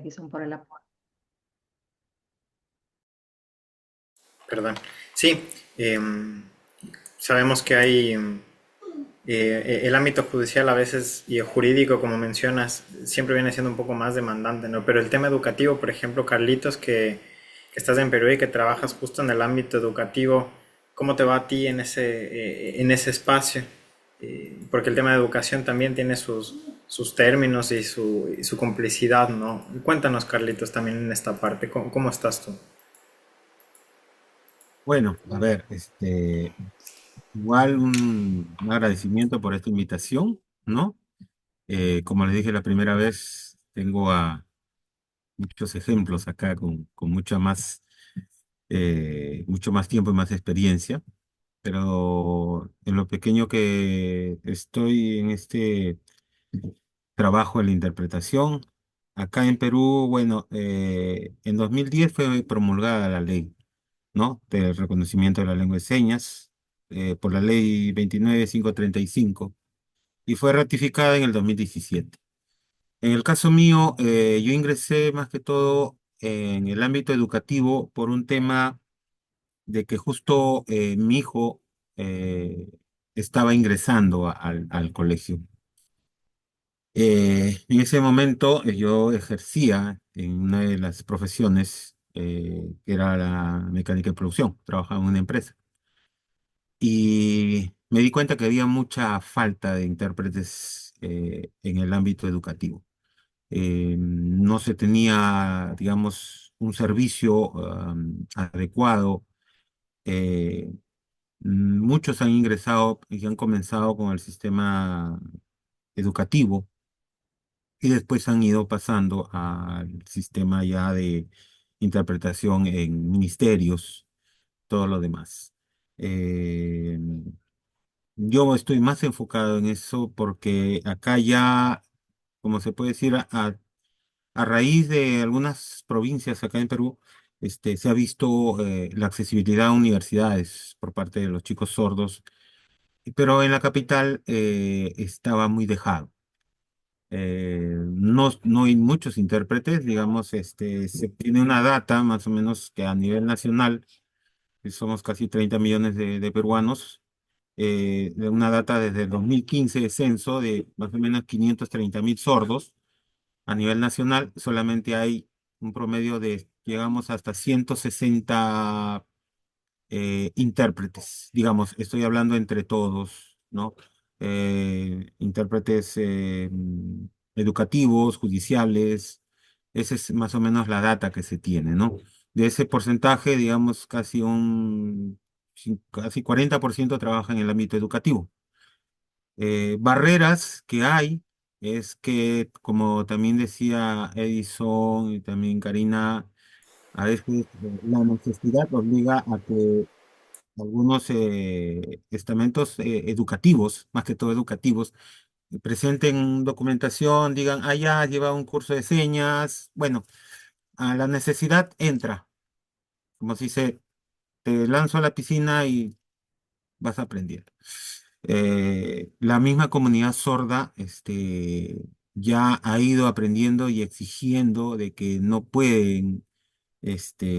Edison, por el apoyo. Perdón. Sí, sabemos que hay el ámbito judicial a veces y el jurídico, como mencionas, siempre viene siendo un poco más demandante, ¿no? Pero el tema educativo, por ejemplo, Carlitos, que estás en Perú y que trabajas justo en el ámbito educativo, ¿cómo te va a ti en ese espacio? Porque el tema de educación también tiene sus términos y su complicidad, ¿no? Cuéntanos, Carlitos, también en esta parte, ¿cómo estás tú? Bueno, a ver, igual un agradecimiento por esta invitación, ¿no? Como les dije la primera vez, tengo a muchos ejemplos acá con mucho más tiempo y más experiencia, pero en lo pequeño que estoy en este trabajo en la interpretación, acá en Perú, bueno, en 2010 fue promulgada la ley, ¿no? De reconocimiento de la lengua de señas por la ley 29535 y fue ratificada en el 2017. En el caso mío, yo ingresé más que todo en el ámbito educativo por un tema de que justo mi hijo estaba ingresando al colegio. En ese momento yo ejercía en una de las profesiones que era la mecánica de producción, trabajaba en una empresa. Y me di cuenta que había mucha falta de intérpretes en el ámbito educativo. No se tenía, digamos, un servicio adecuado. Eh, Muchos han ingresado y han comenzado con el sistema educativo y después han ido pasando al sistema ya de interpretación en ministerios, todo lo demás. Eh, Yo estoy más enfocado en eso porque acá ya, como se puede decir, a raíz de algunas provincias acá en Perú, se ha visto la accesibilidad a universidades por parte de los chicos sordos, pero en la capital estaba muy dejado. No hay muchos intérpretes, digamos, se tiene una data más o menos que a nivel nacional, que somos casi 30 millones de peruanos, de una data desde el 2015 de censo de más o menos 530.000 sordos. A nivel nacional solamente hay un promedio de, llegamos hasta 160 intérpretes, digamos, estoy hablando entre todos, ¿no? Intérpretes educativos, judiciales, esa es más o menos la data que se tiene, ¿no? De ese porcentaje, digamos, casi 40% trabaja en el ámbito educativo. Barreras que hay es que, como también decía Edison y también Karina, a veces la necesidad obliga a que algunos estamentos educativos, más que todo educativos, presenten documentación, digan, ah, ya lleva un curso de señas. Bueno, a la necesidad entra, como si se te lanzo a la piscina y vas aprendiendo. La misma comunidad sorda, ya ha ido aprendiendo y exigiendo de que no pueden,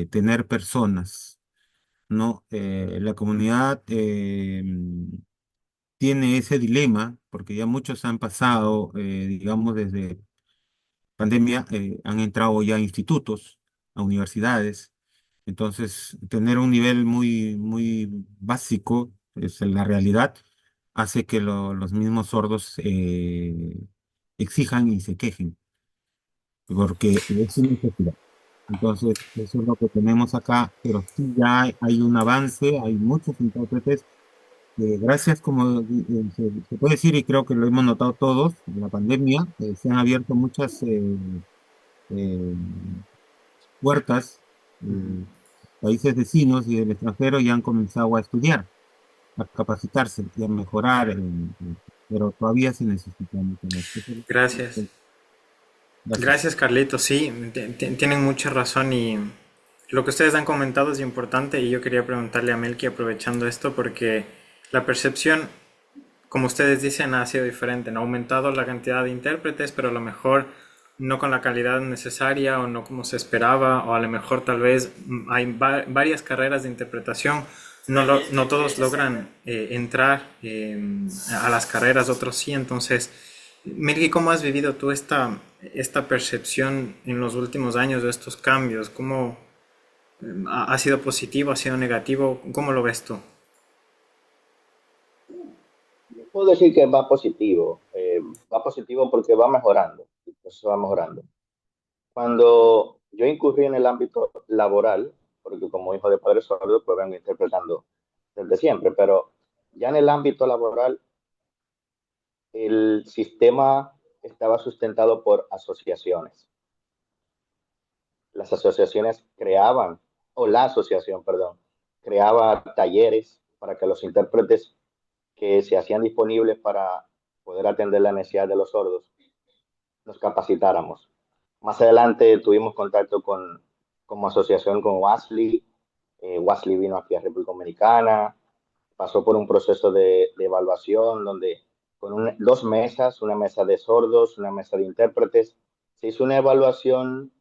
tener personas, ¿no? La comunidad tiene ese dilema, porque ya muchos han pasado, digamos, desde pandemia, han entrado ya a institutos, a universidades. Entonces, tener un nivel muy, muy básico, es la realidad, hace que los mismos sordos exijan y se quejen, porque es una necesidad. Entonces, eso es lo que tenemos acá, pero sí ya hay un avance, hay muchos intérpretes gracias, como se puede decir, y creo que lo hemos notado todos, en la pandemia, se han abierto muchas eh, puertas, eh, países vecinos y del extranjero y han comenzado a estudiar, a capacitarse y a mejorar, pero todavía se necesita mucho más. Gracias. Gracias. Gracias, Carlitos. Sí, tienen mucha razón y lo que ustedes han comentado es importante y yo quería preguntarle a Melqui aprovechando esto porque la percepción, como ustedes dicen, ha sido diferente. No ha aumentado la cantidad de intérpretes, pero a lo mejor no con la calidad necesaria o no como se esperaba, o a lo mejor tal vez hay varias carreras de interpretación, no todos logran entrar a las carreras, otros sí. Entonces, Melqui, ¿cómo has vivido tú esta percepción en los últimos años de estos cambios? ¿Cómo ha sido positivo, ha sido negativo? ¿Cómo lo ves tú? Yo puedo decir que va positivo porque va mejorando, eso va mejorando. Cuando yo incurrí en el ámbito laboral, porque como hijo de padres sordos, pues vengo interpretando desde siempre, pero ya en el ámbito laboral, el sistema estaba sustentado por asociaciones. Las asociaciones creaban, o la asociación, perdón, creaba talleres para que los intérpretes que se hacían disponibles para poder atender la necesidad de los sordos nos capacitáramos. Más adelante tuvimos contacto como asociación con Wesley. Wesley vino aquí a República Dominicana, pasó por un proceso de evaluación donde con dos mesas, una mesa de sordos, una mesa de intérpretes, se hizo una evaluación,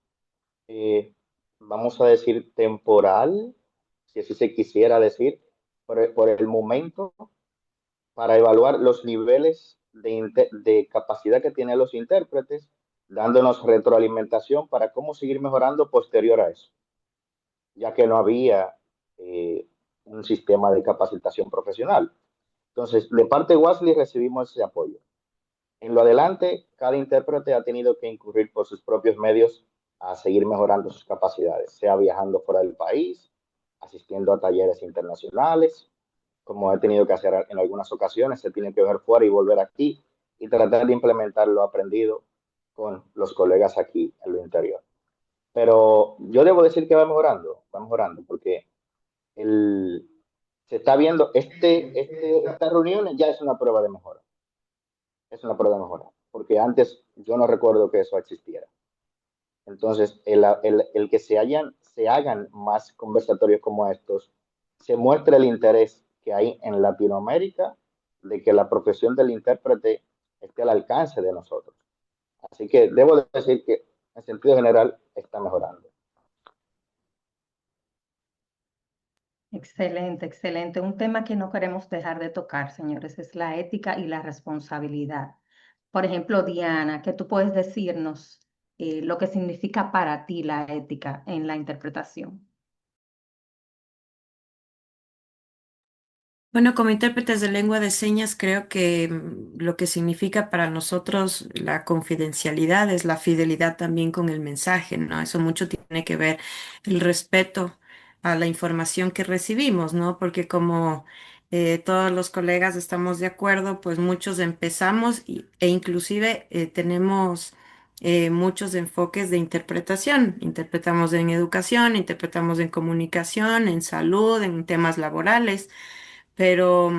eh, vamos a decir, temporal, si así se quisiera decir, por el momento, para evaluar los niveles de capacidad que tienen los intérpretes, dándonos retroalimentación para cómo seguir mejorando posterior a eso, ya que no había un sistema de capacitación profesional. Entonces, de parte de Wesley recibimos ese apoyo. En lo adelante, cada intérprete ha tenido que incurrir por sus propios medios a seguir mejorando sus capacidades, sea viajando fuera del país, asistiendo a talleres internacionales, como he tenido que hacer en algunas ocasiones, se tiene que ver fuera y volver aquí y tratar de implementar lo aprendido con los colegas aquí en lo interior. Pero yo debo decir que va mejorando, porque el, se está viendo, esta reunión ya es una prueba de mejora, es una prueba de mejora, porque antes yo no recuerdo que eso existiera. Entonces, el que se hagan más conversatorios como estos, se muestra el interés que hay en Latinoamérica de que la profesión del intérprete esté al alcance de nosotros. Así que debo decir que en sentido general está mejorando. Excelente, excelente. Un tema que no queremos dejar de tocar, señores, es la ética y la responsabilidad. Por ejemplo, Diana, ¿qué tú puedes decirnos lo que significa para ti la ética en la interpretación? Bueno, como intérpretes de lengua de señas, creo que lo que significa para nosotros la confidencialidad es la fidelidad también con el mensaje, ¿no? Eso mucho tiene que ver el respeto a la información que recibimos, ¿no? Porque como todos los colegas estamos de acuerdo, pues muchos empezamos e inclusive tenemos muchos enfoques de interpretación. Interpretamos en educación, interpretamos en comunicación, en salud, en temas laborales. Pero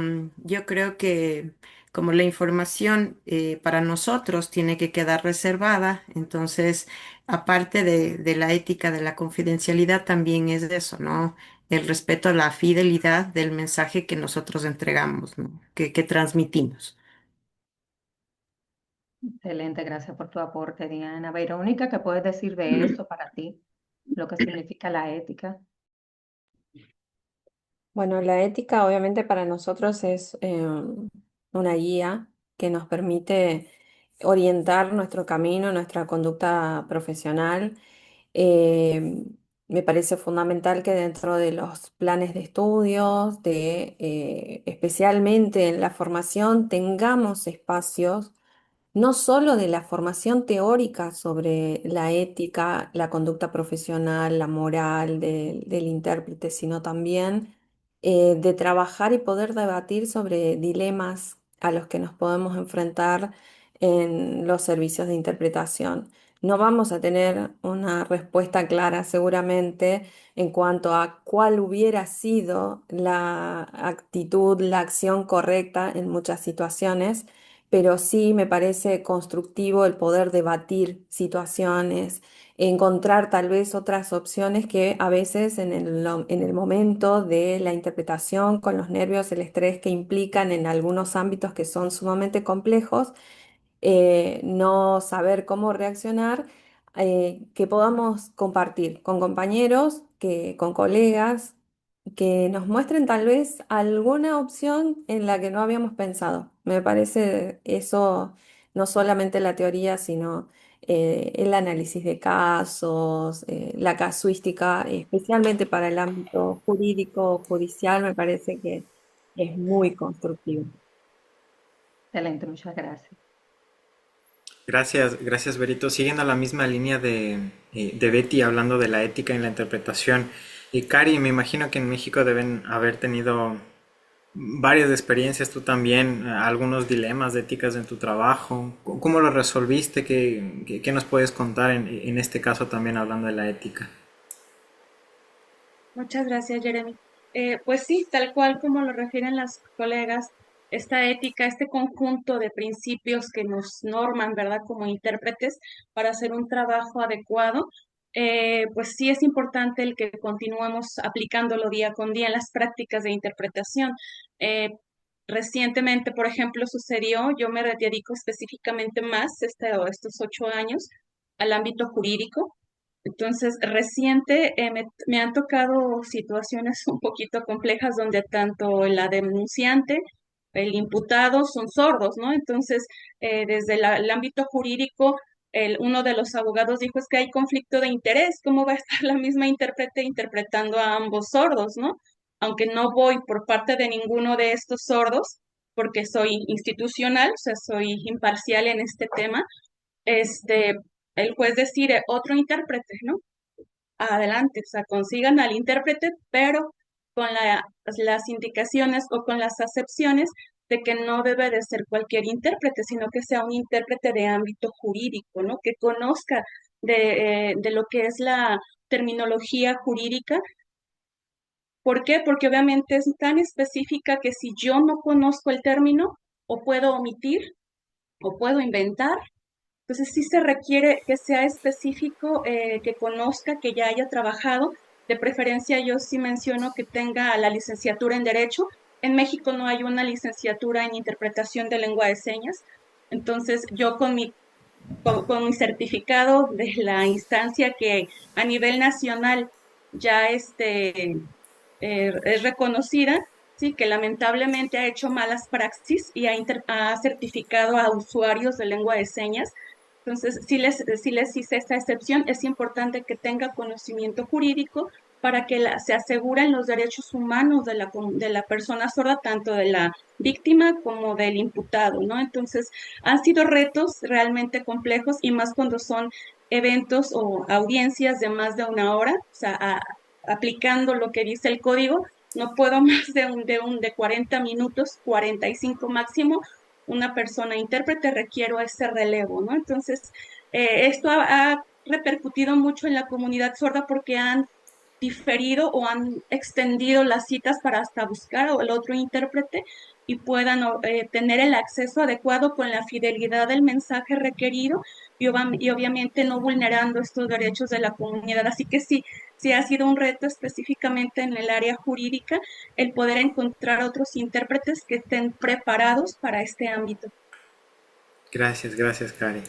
yo creo que como la información para nosotros tiene que quedar reservada, entonces aparte de la ética de la confidencialidad también es de eso, ¿no? El respeto a la fidelidad del mensaje que nosotros entregamos, ¿no? Que transmitimos. Excelente, gracias por tu aporte, Diana. Verónica, ¿qué puedes decir de esto para ti? Lo que significa la ética. Bueno, la ética obviamente para nosotros es una guía que nos permite orientar nuestro camino, nuestra conducta profesional. Eh, Me parece fundamental que dentro de los planes de estudios, especialmente en la formación, tengamos espacios no solo de la formación teórica sobre la ética, la conducta profesional, la moral del intérprete, sino también de trabajar y poder debatir sobre dilemas a los que nos podemos enfrentar en los servicios de interpretación. No vamos a tener una respuesta clara seguramente en cuanto a cuál hubiera sido la actitud, la acción correcta en muchas situaciones, pero sí me parece constructivo el poder debatir situaciones, encontrar tal vez otras opciones que a veces en el momento de la interpretación, con los nervios, el estrés que implican en algunos ámbitos que son sumamente complejos, no saber cómo reaccionar, que podamos compartir con compañeros, con colegas, que nos muestren tal vez alguna opción en la que no habíamos pensado. Me parece eso no solamente la teoría, sino el análisis de casos, la casuística, especialmente para el ámbito jurídico, judicial, me parece que es muy constructivo. Excelente, muchas gracias. Gracias, gracias Berito. Siguiendo la misma línea de Betty hablando de la ética en la interpretación. Y Cari, me imagino que en México deben haber tenido varias experiencias, tú también, algunos dilemas de éticas en tu trabajo. ¿Cómo lo resolviste? ¿Qué nos puedes contar en este caso también hablando de la ética? Muchas gracias, Jeremy. Pues sí, tal cual como lo refieren las colegas, esta ética, este conjunto de principios que nos norman, ¿verdad?, como intérpretes para hacer un trabajo adecuado, pues sí es importante el que continuemos aplicándolo día con día en las prácticas de interpretación. Eh, Recientemente, por ejemplo, sucedió, yo me dedico específicamente más estos 8 años al ámbito jurídico. Entonces, me han tocado situaciones un poquito complejas donde tanto la denunciante, el imputado son sordos, ¿no? Entonces, desde el ámbito jurídico, uno de los abogados dijo es que hay conflicto de interés, ¿cómo va a estar la misma intérprete interpretando a ambos sordos, ¿no? Aunque no voy por parte de ninguno de estos sordos, porque soy institucional, o sea, soy imparcial en este tema, este, el juez decide otro intérprete, ¿no? Adelante, o sea, consigan al intérprete, pero con las indicaciones o con las acepciones de que no debe de ser cualquier intérprete, sino que sea un intérprete de ámbito jurídico, ¿no? Que conozca de lo que es la terminología jurídica. ¿Por qué? Porque obviamente es tan específica que si yo no conozco el término, o puedo omitir, o puedo inventar. Entonces sí se requiere que sea específico, que conozca, que ya haya trabajado. De preferencia yo sí menciono que tenga la licenciatura en Derecho. En México no hay una licenciatura en Interpretación de Lengua de Señas. Entonces yo con mi certificado de la instancia que a nivel nacional ya es reconocida, sí, que lamentablemente ha hecho malas praxis y ha certificado a usuarios de lengua de señas. Entonces, si les hice esta excepción, es importante que tenga conocimiento jurídico para que se aseguren los derechos humanos de la persona sorda, tanto de la víctima como del imputado, ¿no? Entonces, han sido retos realmente complejos y más cuando son eventos o audiencias de más de una hora, o sea, aplicando lo que dice el código, no puedo más de 40 minutos, 45 máximo, una persona intérprete requiero ese relevo, ¿no? Entonces, esto ha repercutido mucho en la comunidad sorda porque han diferido o han extendido las citas para hasta buscar al otro intérprete y puedan tener el acceso adecuado con la fidelidad del mensaje requerido y obviamente no vulnerando estos derechos de la comunidad. Así que sí, sí ha sido un reto específicamente en el área jurídica el poder encontrar otros intérpretes que estén preparados para este ámbito. Gracias, gracias, Cari.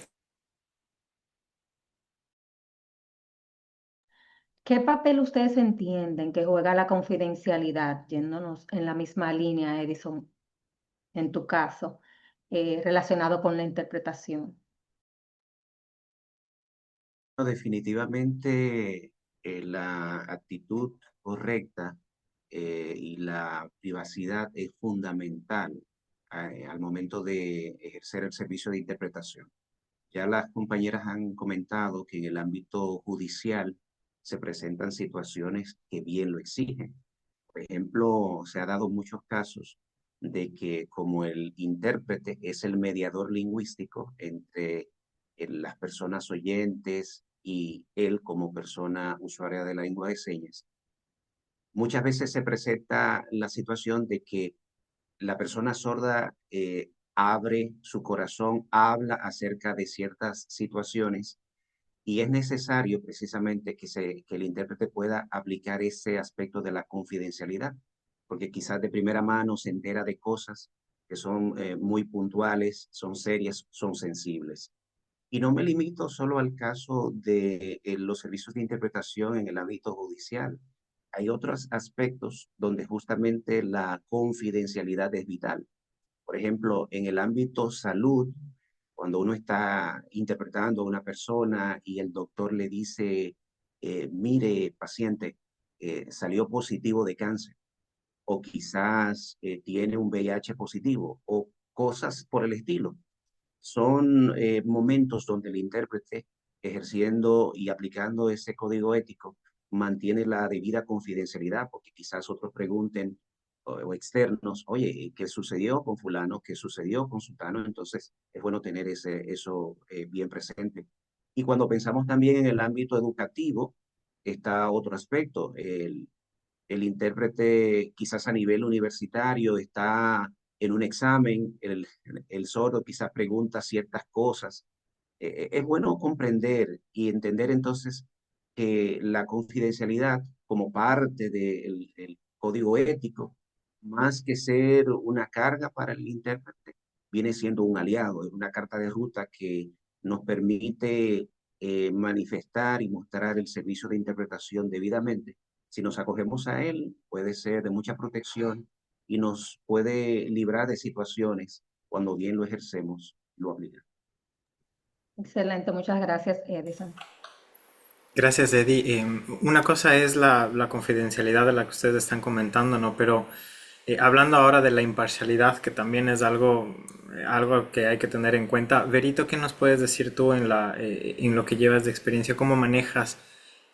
¿Qué papel ustedes entienden que juega la confidencialidad, yéndonos en la misma línea, Edison, en tu caso, relacionado con la interpretación? No, definitivamente la actitud correcta y la privacidad es fundamental al momento de ejercer el servicio de interpretación. Ya las compañeras han comentado que en el ámbito judicial se presentan situaciones que bien lo exigen. Por ejemplo, se ha dado muchos casos de que como el intérprete es el mediador lingüístico entre las personas oyentes y él como persona usuaria de la lengua de señas, muchas veces se presenta la situación de que la persona sorda abre su corazón, habla acerca de ciertas situaciones y es necesario precisamente que el intérprete pueda aplicar ese aspecto de la confidencialidad, porque quizás de primera mano se entera de cosas que son muy puntuales, son serias, son sensibles. Y no me limito solo al caso de los servicios de interpretación en el ámbito judicial. Hay otros aspectos donde justamente la confidencialidad es vital. Por ejemplo, en el ámbito salud, cuando uno está interpretando a una persona y el doctor le dice, mire, paciente, salió positivo de cáncer, o quizás tiene un VIH positivo, o cosas por el estilo. Son momentos donde el intérprete, ejerciendo y aplicando ese código ético, mantiene la debida confidencialidad, porque quizás otros pregunten o externos, oye, ¿qué sucedió con fulano? ¿Qué sucedió con sultano? Entonces, es bueno tener eso bien presente. Y cuando pensamos también en el ámbito educativo, está otro aspecto. El intérprete quizás a nivel universitario está en un examen, el sordo quizás pregunta ciertas cosas. Es bueno comprender y entender entonces que la confidencialidad como parte del código ético, más que ser una carga para el intérprete, viene siendo un aliado, es una carta de ruta que nos permite manifestar y mostrar el servicio de interpretación debidamente. Si nos acogemos a él, puede ser de mucha protección y nos puede librar de situaciones cuando bien lo ejercemos, lo aplicamos. Excelente, muchas gracias, Edison. Gracias, Eddie. Una cosa es la confidencialidad de la que ustedes están comentando, ¿no? Pero hablando ahora de la imparcialidad, que también es algo que hay que tener en cuenta. Verito, ¿qué nos puedes decir tú en lo que llevas de experiencia? ¿Cómo manejas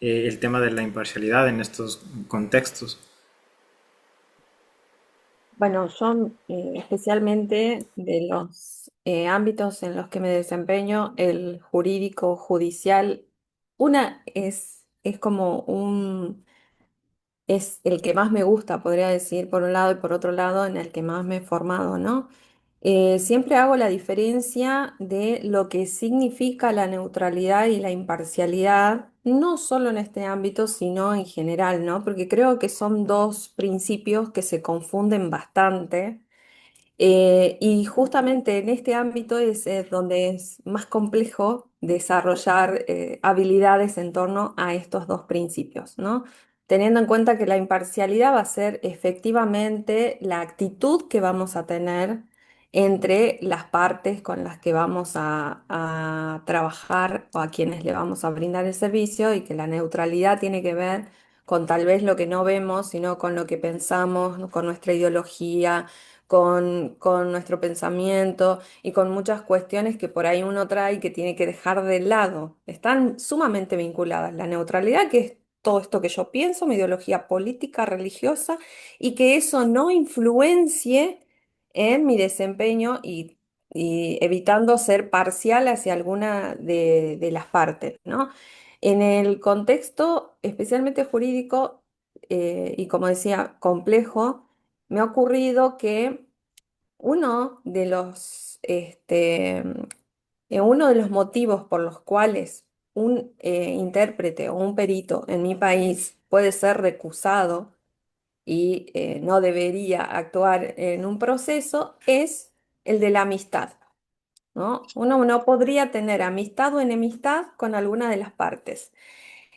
el tema de la imparcialidad en estos contextos? Bueno, yo especialmente de los ámbitos en los que me desempeño, el jurídico, judicial, una es como es el que más me gusta, podría decir, por un lado, y por otro lado, en el que más me he formado, ¿no? Siempre hago la diferencia de lo que significa la neutralidad y la imparcialidad, no solo en este ámbito, sino en general, ¿no? Porque creo que son dos principios que se confunden bastante. Y justamente en este ámbito es donde es más complejo desarrollar habilidades en torno a estos dos principios, ¿no? Teniendo en cuenta que la imparcialidad va a ser efectivamente la actitud que vamos a tener entre las partes con las que vamos a trabajar o a quienes le vamos a brindar el servicio, y que la neutralidad tiene que ver con tal vez lo que no vemos, sino con lo que pensamos, ¿no? Con nuestra ideología, con nuestro pensamiento y con muchas cuestiones que por ahí uno trae y que tiene que dejar de lado. Están sumamente vinculadas. La neutralidad, que es todo esto que yo pienso, mi ideología política, religiosa, y que eso no influencie en mi desempeño y evitando ser parcial hacia alguna de las partes, ¿no? En el contexto especialmente jurídico, y como decía, complejo, me ha ocurrido que uno de los motivos por los cuales un intérprete o un perito en mi país puede ser recusado y no debería actuar en un proceso es el de la amistad, ¿no? Uno no podría tener amistad o enemistad con alguna de las partes.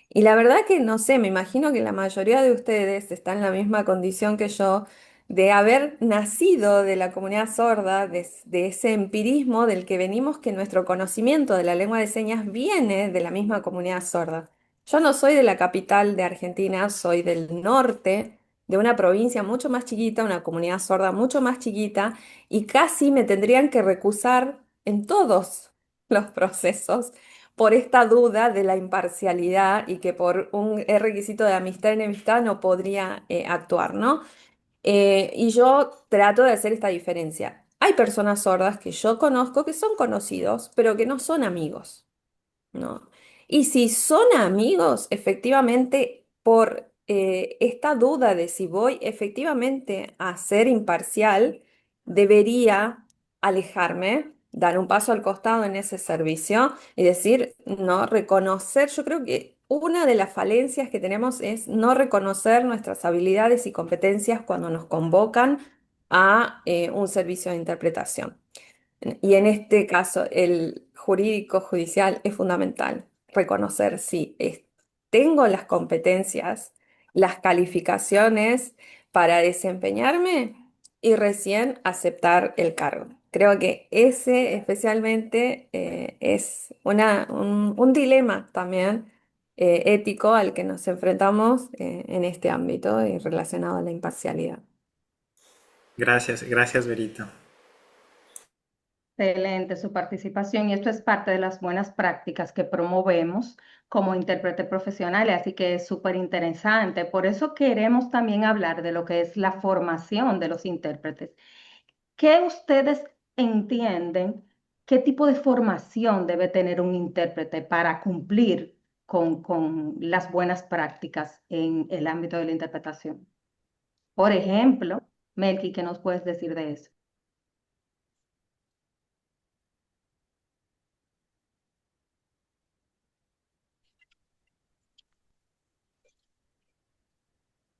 Y la verdad que no sé, me imagino que la mayoría de ustedes está en la misma condición que yo de haber nacido de la comunidad sorda, de ese empirismo del que venimos, que nuestro conocimiento de la lengua de señas viene de la misma comunidad sorda. Yo no soy de la capital de Argentina, soy del norte, de una provincia mucho más chiquita, una comunidad sorda mucho más chiquita, y casi me tendrían que recusar en todos los procesos por esta duda de la imparcialidad y que por un requisito de amistad y enemistad no podría actuar, ¿no? Y yo trato de hacer esta diferencia. Hay personas sordas que yo conozco que son conocidos, pero que no son amigos, ¿no? Y si son amigos, efectivamente, por esta duda de si voy efectivamente a ser imparcial, debería alejarme, dar un paso al costado en ese servicio y decir, no, reconocer. Yo creo que una de las falencias que tenemos es no reconocer nuestras habilidades y competencias cuando nos convocan a un servicio de interpretación. Y en este caso, el jurídico judicial es fundamental reconocer si tengo las competencias, las calificaciones para desempeñarme y recién aceptar el cargo. Creo que ese especialmente es un dilema también ético al que nos enfrentamos en este ámbito y relacionado a la imparcialidad. Gracias, gracias, Verita. Excelente su participación y esto es parte de las buenas prácticas que promovemos como intérprete profesionales, así que es súper interesante. Por eso queremos también hablar de lo que es la formación de los intérpretes. ¿Qué ustedes entienden? ¿Qué tipo de formación debe tener un intérprete para cumplir con las buenas prácticas en el ámbito de la interpretación? Por ejemplo, Melqui, ¿qué nos puedes decir de eso?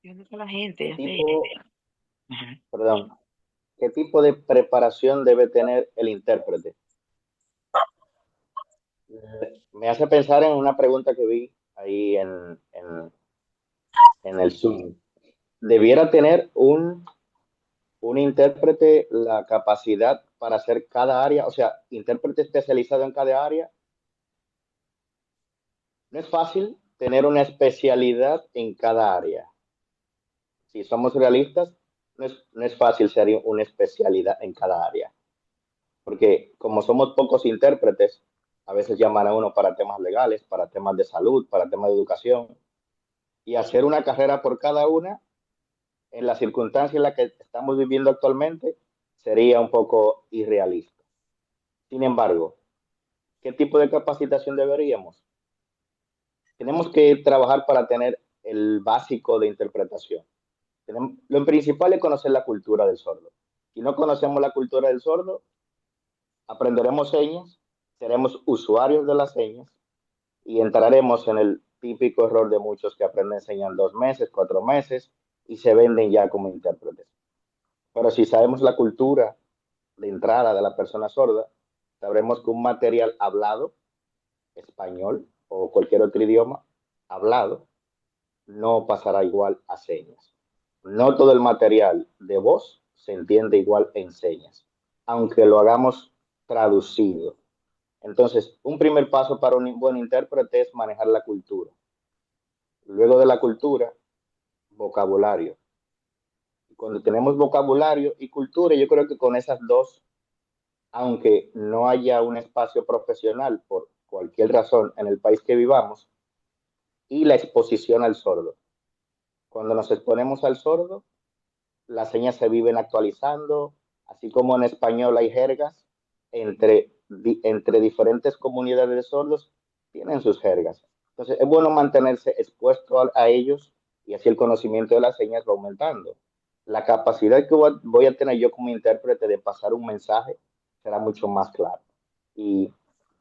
Yo con la gente, ¿Qué ya sé. tipo, Ajá. perdón, qué tipo de preparación debe tener el intérprete? Me hace pensar en una pregunta que vi ahí en el Zoom. ¿Debiera tener un intérprete la capacidad para hacer cada área? O sea, intérprete especializado en cada área. No es fácil tener una especialidad en cada área. Si somos realistas, no es fácil ser una especialidad en cada área. Porque como somos pocos intérpretes, a veces llaman a uno para temas legales, para temas de salud, para temas de educación. Y hacer una carrera por cada una, en la circunstancia en la que estamos viviendo actualmente, sería un poco irrealista. Sin embargo, ¿qué tipo de capacitación deberíamos? Tenemos que trabajar para tener el básico de interpretación. Lo principal es conocer la cultura del sordo. Si no conocemos la cultura del sordo, aprenderemos señas, seremos usuarios de las señas y entraremos en el típico error de muchos que aprenden señas en 2 meses, 4 meses y se venden ya como intérpretes. Pero si sabemos la cultura de entrada de la persona sorda, sabremos que un material hablado, español o cualquier otro idioma hablado, no pasará igual a señas. No todo el material de voz se entiende igual en señas, aunque lo hagamos traducido. Entonces, un primer paso para un buen intérprete es manejar la cultura. Luego de la cultura, vocabulario. Cuando tenemos vocabulario y cultura, yo creo que con esas dos, aunque no haya un espacio profesional por cualquier razón en el país que vivamos, y la exposición al sordo. Cuando nos exponemos al sordo, las señas se viven actualizando, así como en español hay jergas, entre diferentes comunidades de sordos tienen sus jergas. Entonces es bueno mantenerse expuesto a ellos y así el conocimiento de las señas va aumentando. La capacidad que voy a tener yo como intérprete de pasar un mensaje será mucho más claro. Y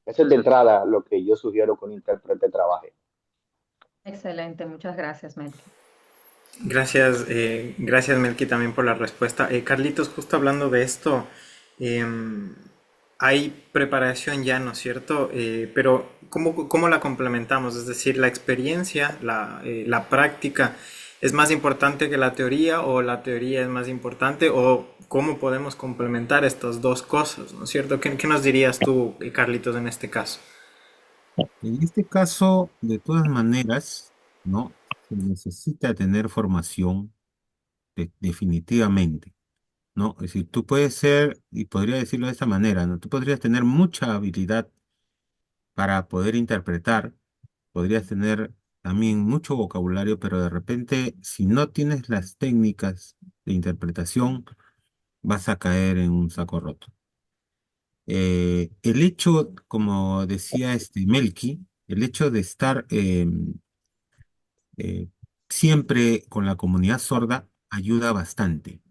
eso es de entrada lo que yo sugiero que un intérprete trabaje. Excelente, muchas gracias, Melqui. Gracias, gracias Melqui también por la respuesta. Carlitos, justo hablando de esto, em, hay preparación ya, ¿no es cierto? Pero ¿cómo la complementamos? Es decir, la experiencia, la práctica, ¿es más importante que la teoría o la teoría es más importante? ¿O cómo podemos complementar estas dos cosas, ¿no es cierto? ¿Qué nos dirías tú, Carlitos, en este caso? En este caso, de todas maneras, ¿no? Se necesita tener formación definitivamente, ¿no? Es decir, tú puedes ser, y podría decirlo de esta manera, ¿no? Tú podrías tener mucha habilidad para poder interpretar, podrías tener también mucho vocabulario, pero de repente, si no tienes las técnicas de interpretación, vas a caer en un saco roto. El hecho, como decía este Melqui, el hecho de estar eh, siempre con la comunidad sorda ayuda bastante.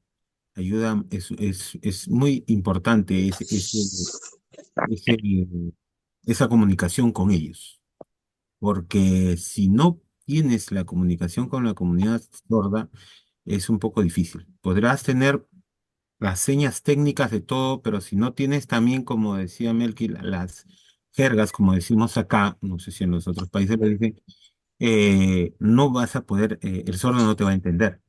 Ayuda, es muy importante ese, esa comunicación con ellos. Porque si no tienes la comunicación con la comunidad sorda, es un poco difícil. Podrás tener las señas técnicas de todo, pero si no tienes también, como decía Melqui, las jergas, como decimos acá, no sé si en los otros países lo dicen, no vas a poder, el sordo no te va a entender.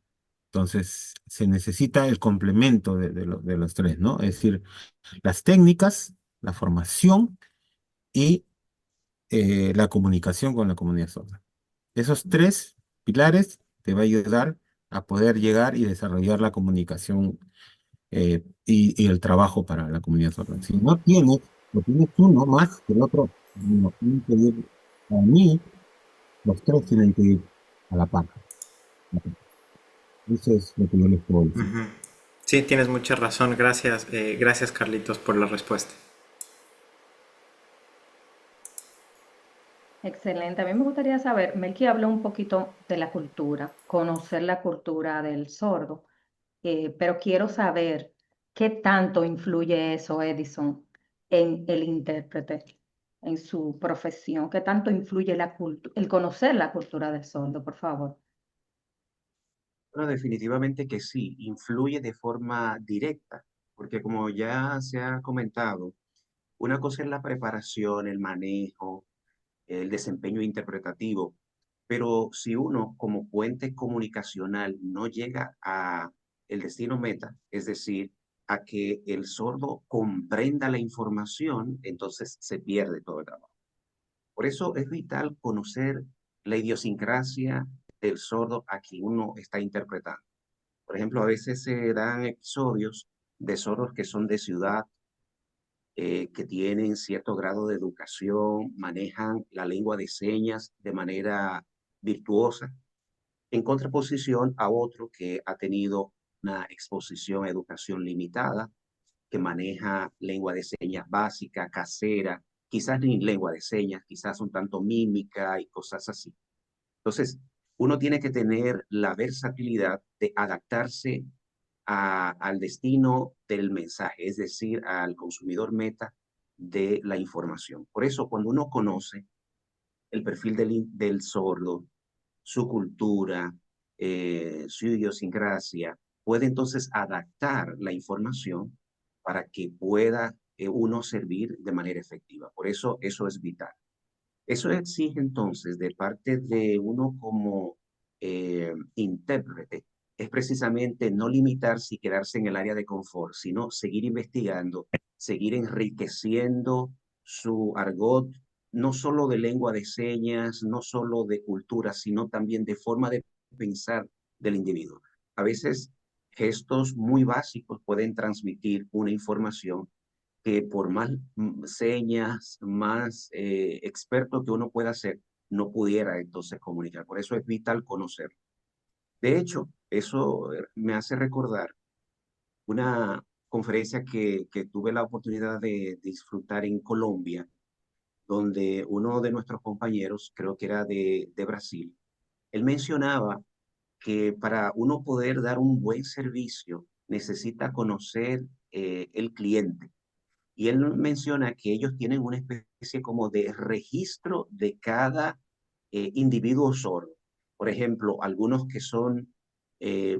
Entonces, se necesita el complemento de los tres, ¿no? Es decir, las técnicas, la formación y la comunicación con la comunidad sorda. Esos tres pilares te va a ayudar a poder llegar y desarrollar la comunicación y el trabajo para la comunidad sorda. Si no tienes, lo tienes uno más que el otro, no tienen que ir, a mí, los tres tienen que ir a la par. Eso es lo que yo les puedo decir. Ujú. Sí, tienes mucha razón. Gracias, gracias Carlitos por la respuesta. Excelente. A mí me gustaría saber, Melqui habló un poquito de la cultura, conocer la cultura del sordo, pero quiero saber qué tanto influye eso, Edison, en el intérprete, en su profesión, qué tanto influye el conocer la cultura del sordo, por favor. Bueno, definitivamente que sí, influye de forma directa, porque como ya se ha comentado, una cosa es la preparación, el manejo, el desempeño interpretativo, pero si uno como puente comunicacional no llega a el destino meta, es decir, a que el sordo comprenda la información, entonces se pierde todo el trabajo. Por eso es vital conocer la idiosincrasia del sordo a quien uno está interpretando. Por ejemplo, a veces se dan episodios de sordos que son de ciudad, que tienen cierto grado de educación, manejan la lengua de señas de manera virtuosa, en contraposición a otro que ha tenido una exposición a educación limitada, que maneja lengua de señas básica, casera, quizás ni lengua de señas, quizás un tanto mímica y cosas así. Entonces, uno tiene que tener la versatilidad de adaptarse al destino del mensaje, es decir, al consumidor meta de la información. Por eso, cuando uno conoce el perfil del sordo, su cultura, su idiosincrasia, puede entonces adaptar la información para que pueda uno servir de manera efectiva. Por eso, eso es vital. Eso exige entonces de parte de uno como intérprete, es precisamente no limitarse y quedarse en el área de confort, sino seguir investigando, seguir enriqueciendo su argot, no solo de lengua de señas, no solo de cultura, sino también de forma de pensar del individuo. A veces gestos muy básicos pueden transmitir una información que por más señas, más experto que uno pueda ser, no pudiera entonces comunicar. Por eso es vital conocer. De hecho, eso me hace recordar una conferencia que tuve la oportunidad de disfrutar en Colombia, donde uno de nuestros compañeros, creo que era de Brasil, él mencionaba que para uno poder dar un buen servicio necesita conocer el cliente. Y él menciona que ellos tienen una especie como de registro de cada individuo sordo. Por ejemplo, algunos que son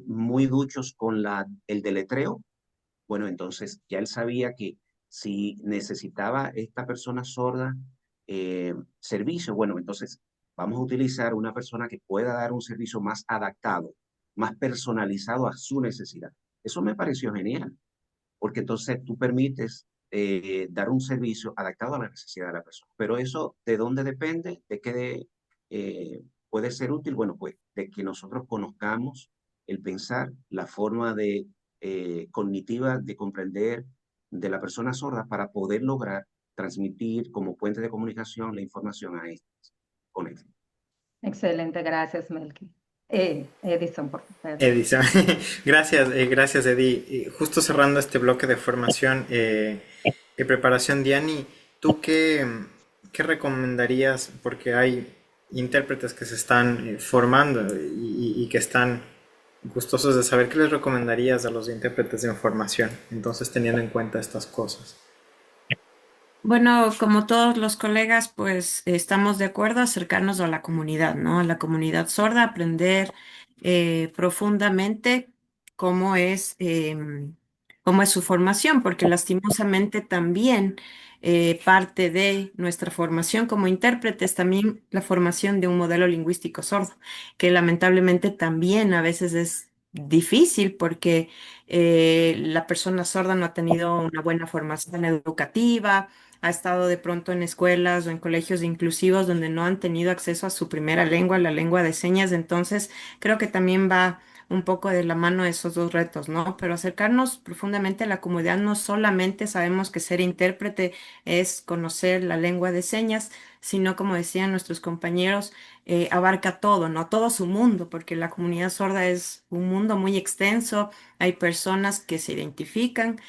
muy duchos con el deletreo, bueno, entonces ya él sabía que si necesitaba esta persona sorda servicio, bueno, entonces vamos a utilizar una persona que pueda dar un servicio más adaptado, más personalizado a su necesidad. Eso me pareció genial porque entonces tú permites dar un servicio adaptado a la necesidad de la persona. Pero eso, ¿de dónde depende? ¿De qué puede ser útil? Bueno, pues de que nosotros conozcamos el pensar, la forma de cognitiva de comprender de la persona sorda para poder lograr transmitir como puente de comunicación la información a estas con él. Excelente, gracias, Melqui. Edison, por favor. Edison, gracias, gracias Eddie. Justo cerrando este bloque de formación y preparación, Diani, ¿tú qué recomendarías? Porque hay intérpretes que se están formando y que están gustosos de saber qué les recomendarías a los intérpretes en formación, entonces teniendo en cuenta estas cosas. Bueno, como todos los colegas, pues estamos de acuerdo a acercarnos a la comunidad, ¿no? A la comunidad sorda, aprender profundamente cómo es cómo es su formación, porque lastimosamente también parte de nuestra formación como intérpretes, también la formación de un modelo lingüístico sordo, que lamentablemente también a veces es difícil porque la persona sorda no ha tenido una buena formación educativa, ha estado de pronto en escuelas o en colegios inclusivos donde no han tenido acceso a su primera lengua, la lengua de señas. Entonces creo que también va un poco de la mano de esos dos retos, ¿no? Pero acercarnos profundamente a la comunidad, no solamente sabemos que ser intérprete es conocer la lengua de señas, sino, como decían nuestros compañeros, abarca todo, ¿no? Todo su mundo, porque la comunidad sorda es un mundo muy extenso. Hay personas que se identifican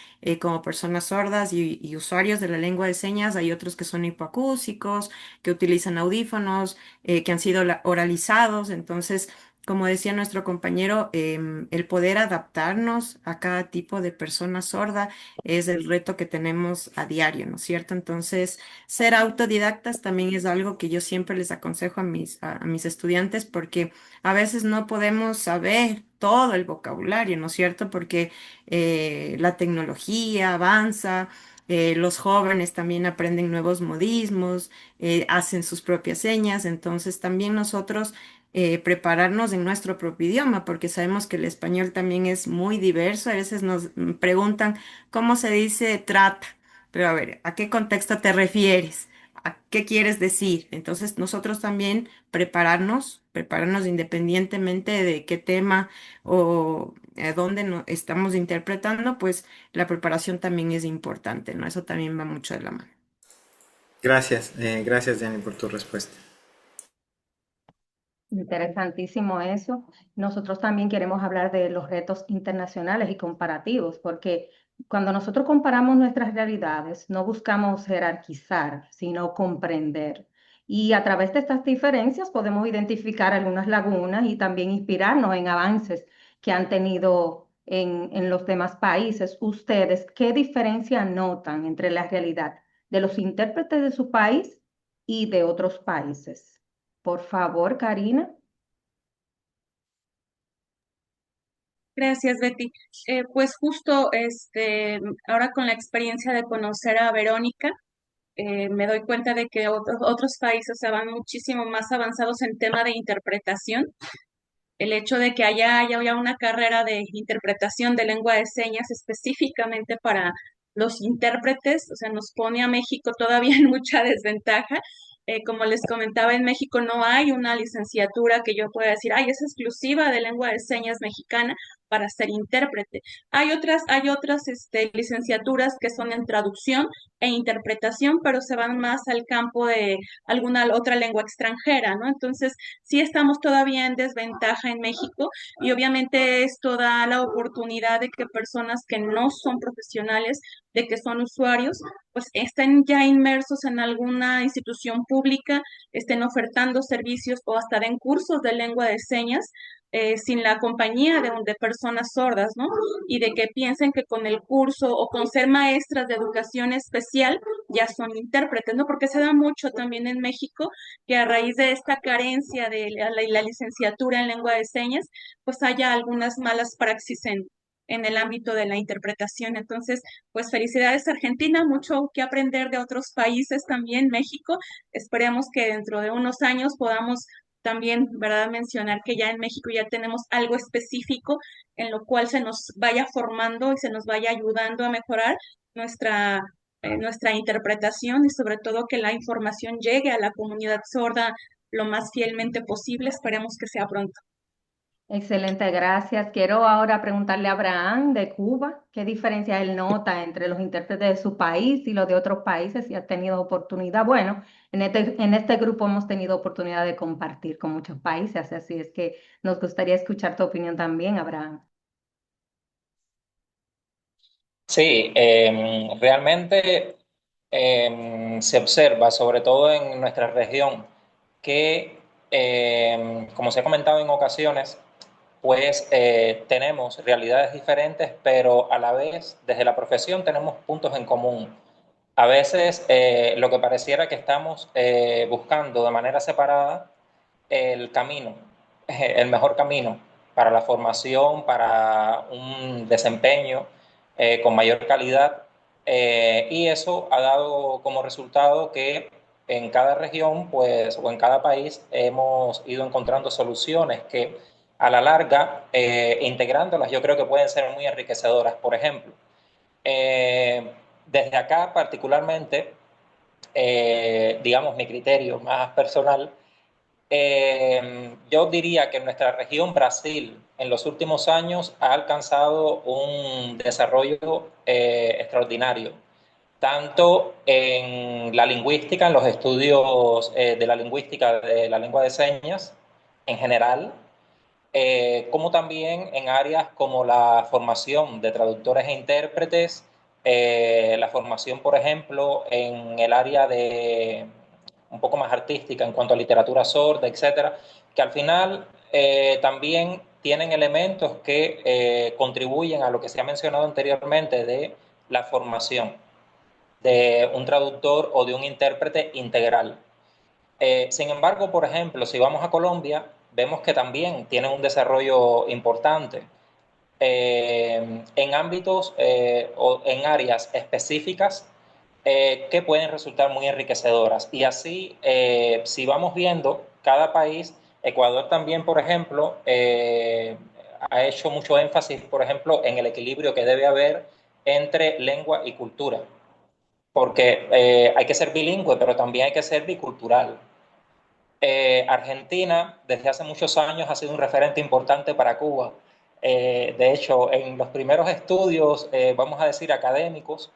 como personas sordas y usuarios de la lengua de señas. Hay otros que son hipoacúsicos, que utilizan audífonos, que han sido oralizados. Entonces, como decía nuestro compañero, el poder adaptarnos a cada tipo de persona sorda es el reto que tenemos a diario, ¿no es cierto? Entonces, ser autodidactas también es algo que yo siempre les aconsejo a mis estudiantes porque a veces no podemos saber todo el vocabulario, ¿no es cierto? Porque la tecnología avanza. Los jóvenes también aprenden nuevos modismos, hacen sus propias señas, entonces también nosotros prepararnos en nuestro propio idioma, porque sabemos que el español también es muy diverso. A veces nos preguntan cómo se dice trata, pero a ver, ¿a qué contexto te refieres? ¿A qué quieres decir? Entonces nosotros también prepararnos independientemente de qué tema o dónde estamos interpretando, pues la preparación también es importante, ¿no? Eso también va mucho de la mano. Gracias, Jenny, por tu respuesta. Interesantísimo eso. Nosotros también queremos hablar de los retos internacionales y comparativos, porque cuando nosotros comparamos nuestras realidades, no buscamos jerarquizar, sino comprender. Y a través de estas diferencias podemos identificar algunas lagunas y también inspirarnos en avances que han tenido en los demás países. Ustedes, ¿qué diferencia notan entre la realidad de los intérpretes de su país y de otros países? Por favor, Karina. Gracias, Betty. Pues justo ahora con la experiencia de conocer a Verónica, me doy cuenta de que otros países se van muchísimo más avanzados en tema de interpretación. El hecho de que haya ya una carrera de interpretación de lengua de señas específicamente para los intérpretes, o sea, nos pone a México todavía en mucha desventaja. Como les comentaba, en México no hay una licenciatura que yo pueda decir, ay, es exclusiva de lengua de señas mexicana para ser intérprete. Hay otras licenciaturas que son en traducción e interpretación, pero se van más al campo de alguna otra lengua extranjera, ¿no? Entonces, sí estamos todavía en desventaja en México y obviamente esto da la oportunidad de que personas que no son profesionales, de que son usuarios, pues estén ya inmersos en alguna institución pública, estén ofertando servicios o hasta den cursos de lengua de señas. Sin la compañía de personas sordas, ¿no? Y de que piensen que con el curso o con ser maestras de educación especial ya son intérpretes, ¿no? Porque se da mucho también en México que a raíz de esta carencia de la licenciatura en lengua de señas, pues haya algunas malas praxis en el ámbito de la interpretación. Entonces, pues felicidades Argentina, mucho que aprender de otros países también, México. Esperemos que dentro de unos años podamos también, ¿verdad?, mencionar que ya en México ya tenemos algo específico en lo cual se nos vaya formando y se nos vaya ayudando a mejorar nuestra interpretación y sobre todo que la información llegue a la comunidad sorda lo más fielmente posible. Esperemos que sea pronto. Excelente, gracias. Quiero ahora preguntarle a Abraham de Cuba, ¿qué diferencia él nota entre los intérpretes de su país y los de otros países? Si ha tenido oportunidad. Bueno, en este grupo hemos tenido oportunidad de compartir con muchos países, así es que nos gustaría escuchar tu opinión también, Abraham. Sí, realmente se observa, sobre todo en nuestra región, que, como se ha comentado en ocasiones, pues tenemos realidades diferentes, pero a la vez, desde la profesión, tenemos puntos en común. A veces lo que pareciera que estamos buscando de manera separada el camino, el mejor camino para la formación, para un desempeño con mayor calidad, y eso ha dado como resultado que en cada región, pues, o en cada país, hemos ido encontrando soluciones que a la larga, integrándolas, yo creo que pueden ser muy enriquecedoras. Por ejemplo, desde acá particularmente, digamos, mi criterio más personal, yo diría que nuestra región Brasil en los últimos años ha alcanzado un desarrollo extraordinario, tanto en la lingüística, en los estudios de la lingüística de la lengua de señas en general, como también en áreas como la formación de traductores e intérpretes, la formación, por ejemplo, en el área de un poco más artística en cuanto a literatura sorda, etcétera, que al final también tienen elementos que contribuyen a lo que se ha mencionado anteriormente de la formación de un traductor o de un intérprete integral. Sin embargo, por ejemplo, si vamos a Colombia, vemos que también tienen un desarrollo importante en ámbitos o en áreas específicas que pueden resultar muy enriquecedoras. Y así, si vamos viendo cada país, Ecuador también, por ejemplo, ha hecho mucho énfasis, por ejemplo, en el equilibrio que debe haber entre lengua y cultura, porque hay que ser bilingüe, pero también hay que ser bicultural. Argentina desde hace muchos años ha sido un referente importante para Cuba. De hecho, en los primeros estudios, vamos a decir, académicos,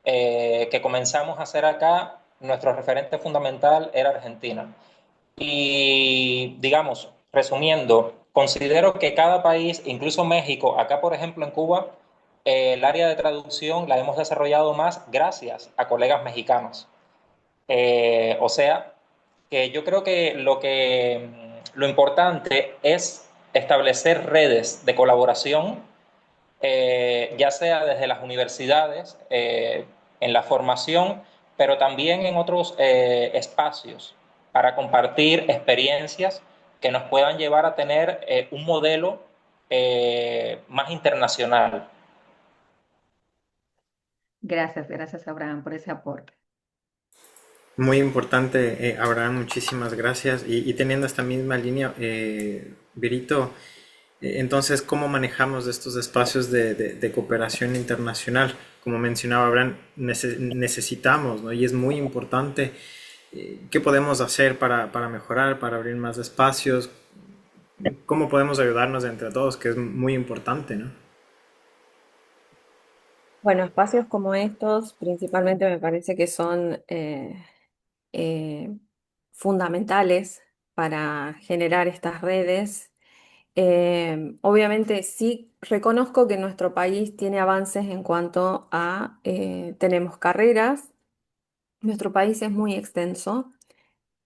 que comenzamos a hacer acá, nuestro referente fundamental era Argentina. Y, digamos, resumiendo, considero que cada país, incluso México, acá por ejemplo en Cuba, el área de traducción la hemos desarrollado más gracias a colegas mexicanos. O sea, que yo creo que lo importante es establecer redes de colaboración, ya sea desde las universidades, en la formación, pero también en otros espacios para compartir experiencias que nos puedan llevar a tener un modelo más internacional. Gracias, Abraham, por ese aporte. Muy importante, Abraham, muchísimas gracias. Y teniendo esta misma línea, Virito, entonces, ¿cómo manejamos estos espacios de cooperación internacional? Como mencionaba Abraham, necesitamos, ¿no? Y es muy importante, ¿qué podemos hacer para mejorar, para abrir más espacios? ¿Cómo podemos ayudarnos entre todos? Que es muy importante, ¿no? Bueno, espacios como estos principalmente me parece que son eh, fundamentales para generar estas redes. Obviamente sí reconozco que nuestro país tiene avances en cuanto a, tenemos carreras, nuestro país es muy extenso.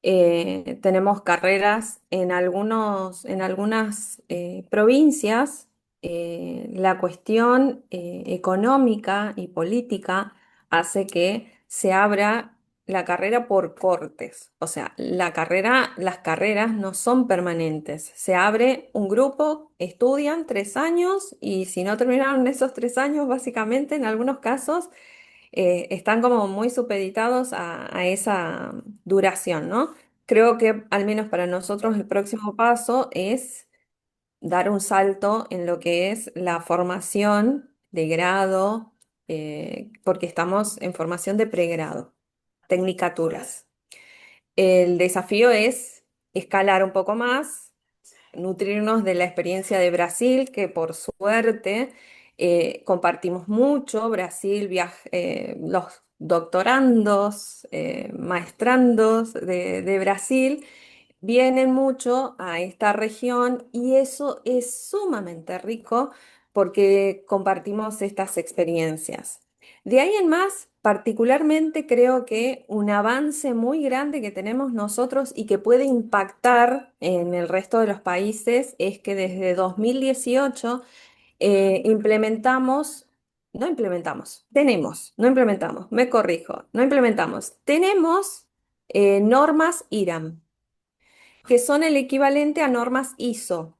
Tenemos carreras en algunas provincias. La cuestión económica y política hace que se abra la carrera por cortes. O sea, las carreras no son permanentes. Se abre un grupo, estudian 3 años y si no terminaron esos 3 años, básicamente en algunos casos están como muy supeditados a esa duración, ¿no? Creo que al menos para nosotros el próximo paso es dar un salto en lo que es la formación de grado, porque estamos en formación de pregrado, tecnicaturas. El desafío es escalar un poco más, nutrirnos de la experiencia de Brasil, que por suerte compartimos mucho. Brasil, los doctorandos, maestrandos de Brasil vienen mucho a esta región y eso es sumamente rico porque compartimos estas experiencias. De ahí en más, particularmente creo que un avance muy grande que tenemos nosotros y que puede impactar en el resto de los países es que desde 2018 no implementamos, me corrijo, no implementamos, tenemos normas IRAM que son el equivalente a normas ISO,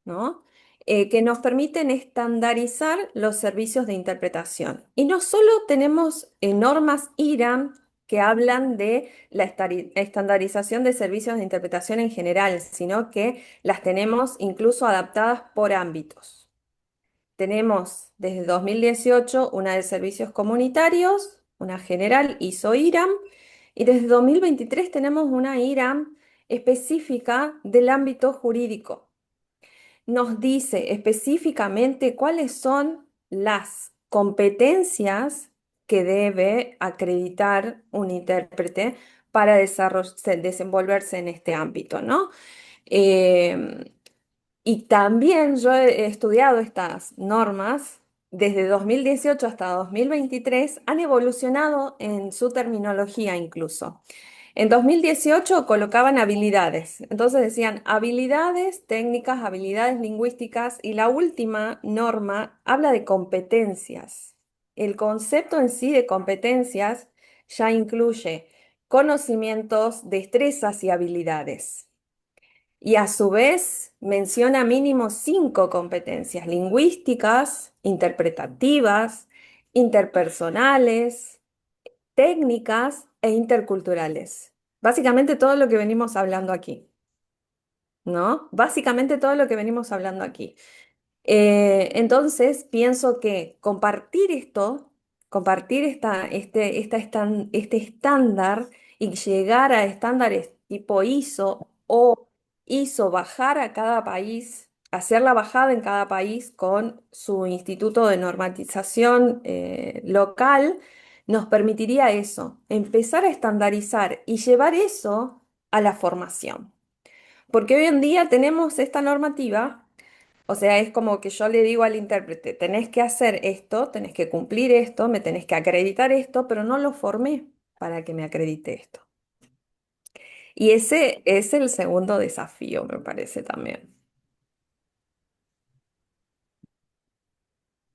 ¿no? que nos permiten estandarizar los servicios de interpretación. Y no solo tenemos normas IRAM que hablan de la estandarización de servicios de interpretación en general, sino que las tenemos incluso adaptadas por ámbitos. Tenemos desde 2018 una de servicios comunitarios, una general ISO IRAM, y desde 2023 tenemos una IRAM específica del ámbito jurídico. Nos dice específicamente cuáles son las competencias que debe acreditar un intérprete para desenvolverse en este ámbito, ¿no? Eh, y también yo he estudiado estas normas desde 2018 hasta 2023, han evolucionado en su terminología incluso. En 2018 colocaban habilidades, entonces decían habilidades técnicas, habilidades lingüísticas y la última norma habla de competencias. El concepto en sí de competencias ya incluye conocimientos, destrezas y habilidades. Y a su vez menciona mínimo 5 competencias lingüísticas, interpretativas, interpersonales, técnicas e interculturales. Básicamente todo lo que venimos hablando aquí, ¿no? Básicamente todo lo que venimos hablando aquí. Entonces, pienso que compartir esto, compartir este estándar y llegar a estándares tipo ISO o ISO, bajar a cada país, hacer la bajada en cada país con su instituto de normatización local, nos permitiría eso, empezar a estandarizar y llevar eso a la formación. Porque hoy en día tenemos esta normativa, o sea, es como que yo le digo al intérprete, tenés que hacer esto, tenés que cumplir esto, me tenés que acreditar esto, pero no lo formé para que me acredite esto. Y ese es el segundo desafío, me parece también.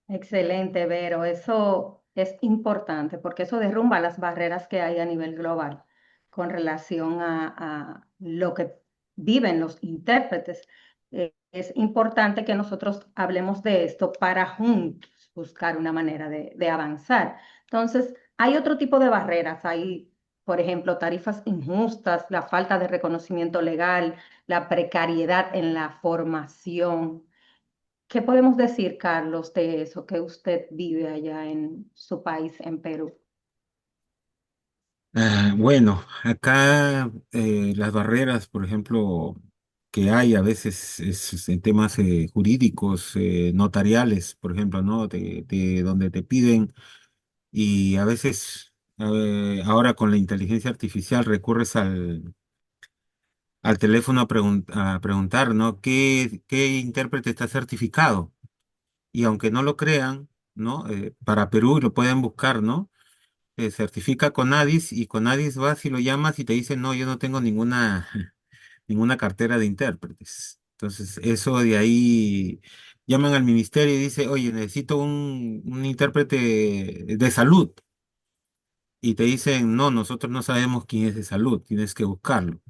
Excelente, Vero. Eso es importante porque eso derrumba las barreras que hay a nivel global con relación a lo que viven los intérpretes. Es importante que nosotros hablemos de esto para juntos buscar una manera de avanzar. Entonces, hay otro tipo de barreras. Hay, por ejemplo, tarifas injustas, la falta de reconocimiento legal, la precariedad en la formación. ¿Qué podemos decir, Carlos, de eso que usted vive allá en su país, en Perú? Bueno, acá las barreras, por ejemplo, que hay a veces es en temas jurídicos, notariales, por ejemplo, ¿no? De donde te piden y a veces ahora con la inteligencia artificial recurres al teléfono a preguntar, ¿no? ¿Qué intérprete está certificado? Y aunque no lo crean, ¿no? Para Perú lo pueden buscar, ¿no? Certifica Conadis y Conadis vas y lo llamas y te dice, no, yo no tengo ninguna, ninguna cartera de intérpretes. Entonces, eso de ahí llaman al ministerio y dice, oye, necesito un intérprete de salud. Y te dicen, no, nosotros no sabemos quién es de salud, tienes que buscarlo.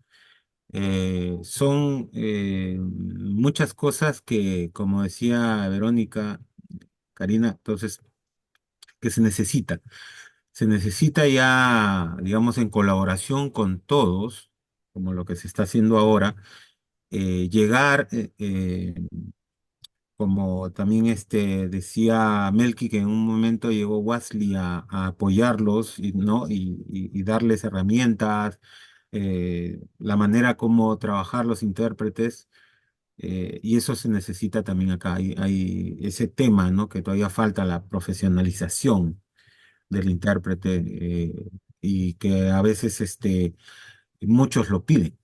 Son muchas cosas que, como decía Verónica, Karina, entonces, que se necesitan. Se necesita ya, digamos, en colaboración con todos, como lo que se está haciendo ahora, llegar, como también decía Melqui, que en un momento llegó Wesley a apoyarlos y, ¿no? y darles herramientas, la manera como trabajar los intérpretes, y eso se necesita también acá. Hay ese tema, ¿no? Que todavía falta la profesionalización del intérprete y que a veces muchos lo piden.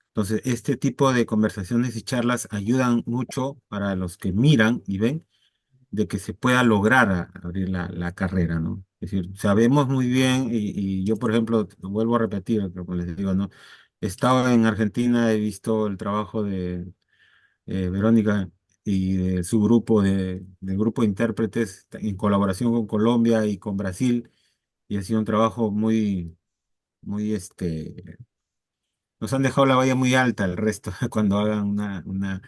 Entonces, este tipo de conversaciones y charlas ayudan mucho para los que miran y ven de que se pueda lograr abrir la carrera, ¿no? Es decir, sabemos muy bien, y yo, por ejemplo, vuelvo a repetir, como les digo, ¿no? He estado en Argentina, he visto el trabajo de Verónica y de su grupo, del grupo de intérpretes en colaboración con Colombia y con Brasil, y ha sido un trabajo muy, muy, nos han dejado la valla muy alta el resto cuando hagan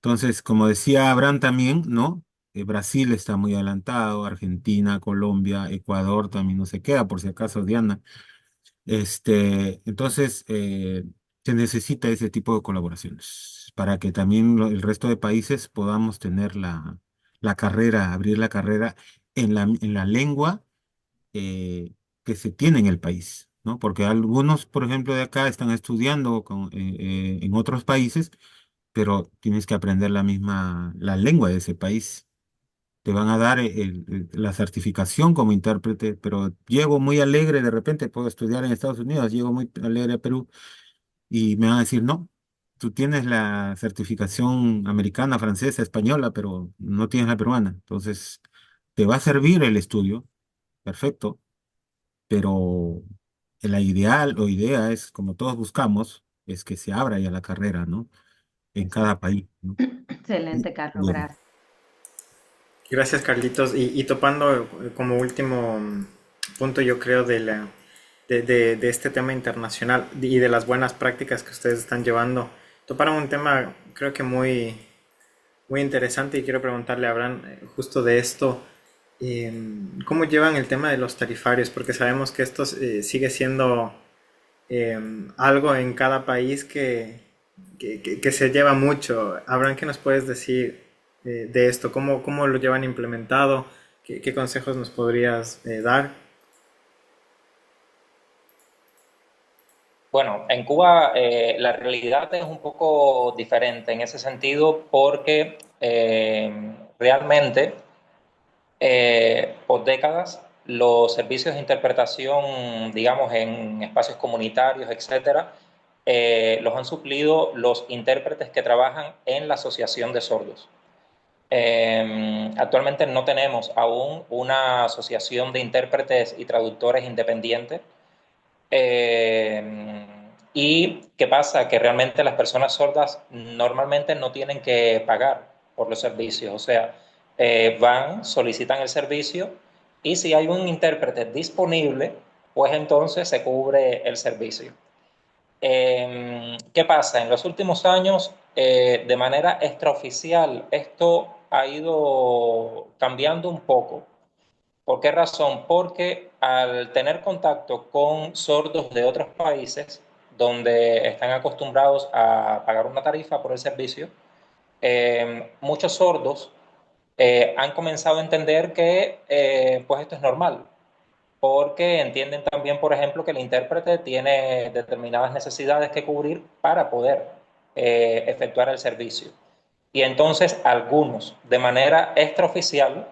Entonces, como decía Abraham también, ¿no? Brasil está muy adelantado, Argentina, Colombia, Ecuador también no se queda, por si acaso, Diana. Entonces, se necesita ese tipo de colaboraciones para que también el resto de países podamos tener la carrera, abrir la carrera en la lengua eh, que se tiene en el país, ¿no? Porque algunos, por ejemplo, de acá están estudiando en otros países, pero tienes que aprender la lengua de ese país. Te van a dar la certificación como intérprete, pero llego muy alegre, de repente puedo estudiar en Estados Unidos, llego muy alegre a Perú y me van a decir, no, tú tienes la certificación americana, francesa, española, pero no tienes la peruana. Entonces, te va a servir el estudio, perfecto, pero la ideal o idea es, como todos buscamos, es que se abra ya la carrera, ¿no? En cada país, ¿no? Excelente, Carlos, Bueno, gracias. Gracias, Carlitos. Y topando como último punto, yo creo, de este tema internacional y de las buenas prácticas que ustedes están llevando, toparon un tema creo que muy interesante y quiero preguntarle a Abraham justo de esto. ¿Cómo llevan el tema de los tarifarios? Porque sabemos que esto sigue siendo algo en cada país que se lleva mucho. Abraham, ¿qué nos puedes decir de esto? ¿Cómo lo llevan implementado? ¿Qué consejos nos podrías dar? Bueno, en Cuba la realidad es un poco diferente en ese sentido porque realmente por décadas los servicios de interpretación, digamos, en espacios comunitarios, etcétera, los han suplido los intérpretes que trabajan en la Asociación de Sordos. Actualmente no tenemos aún una asociación de intérpretes y traductores independientes. ¿Y qué pasa? Que realmente las personas sordas normalmente no tienen que pagar por los servicios. O sea, van, solicitan el servicio y si hay un intérprete disponible, pues entonces se cubre el servicio. ¿Qué pasa? En los últimos años, de manera extraoficial, esto ha ido cambiando un poco. ¿Por qué razón? Porque al tener contacto con sordos de otros países, donde están acostumbrados a pagar una tarifa por el servicio, muchos sordos han comenzado a entender que pues esto es normal, porque entienden también, por ejemplo, que el intérprete tiene determinadas necesidades que cubrir para poder efectuar el servicio. Y entonces algunos, de manera extraoficial,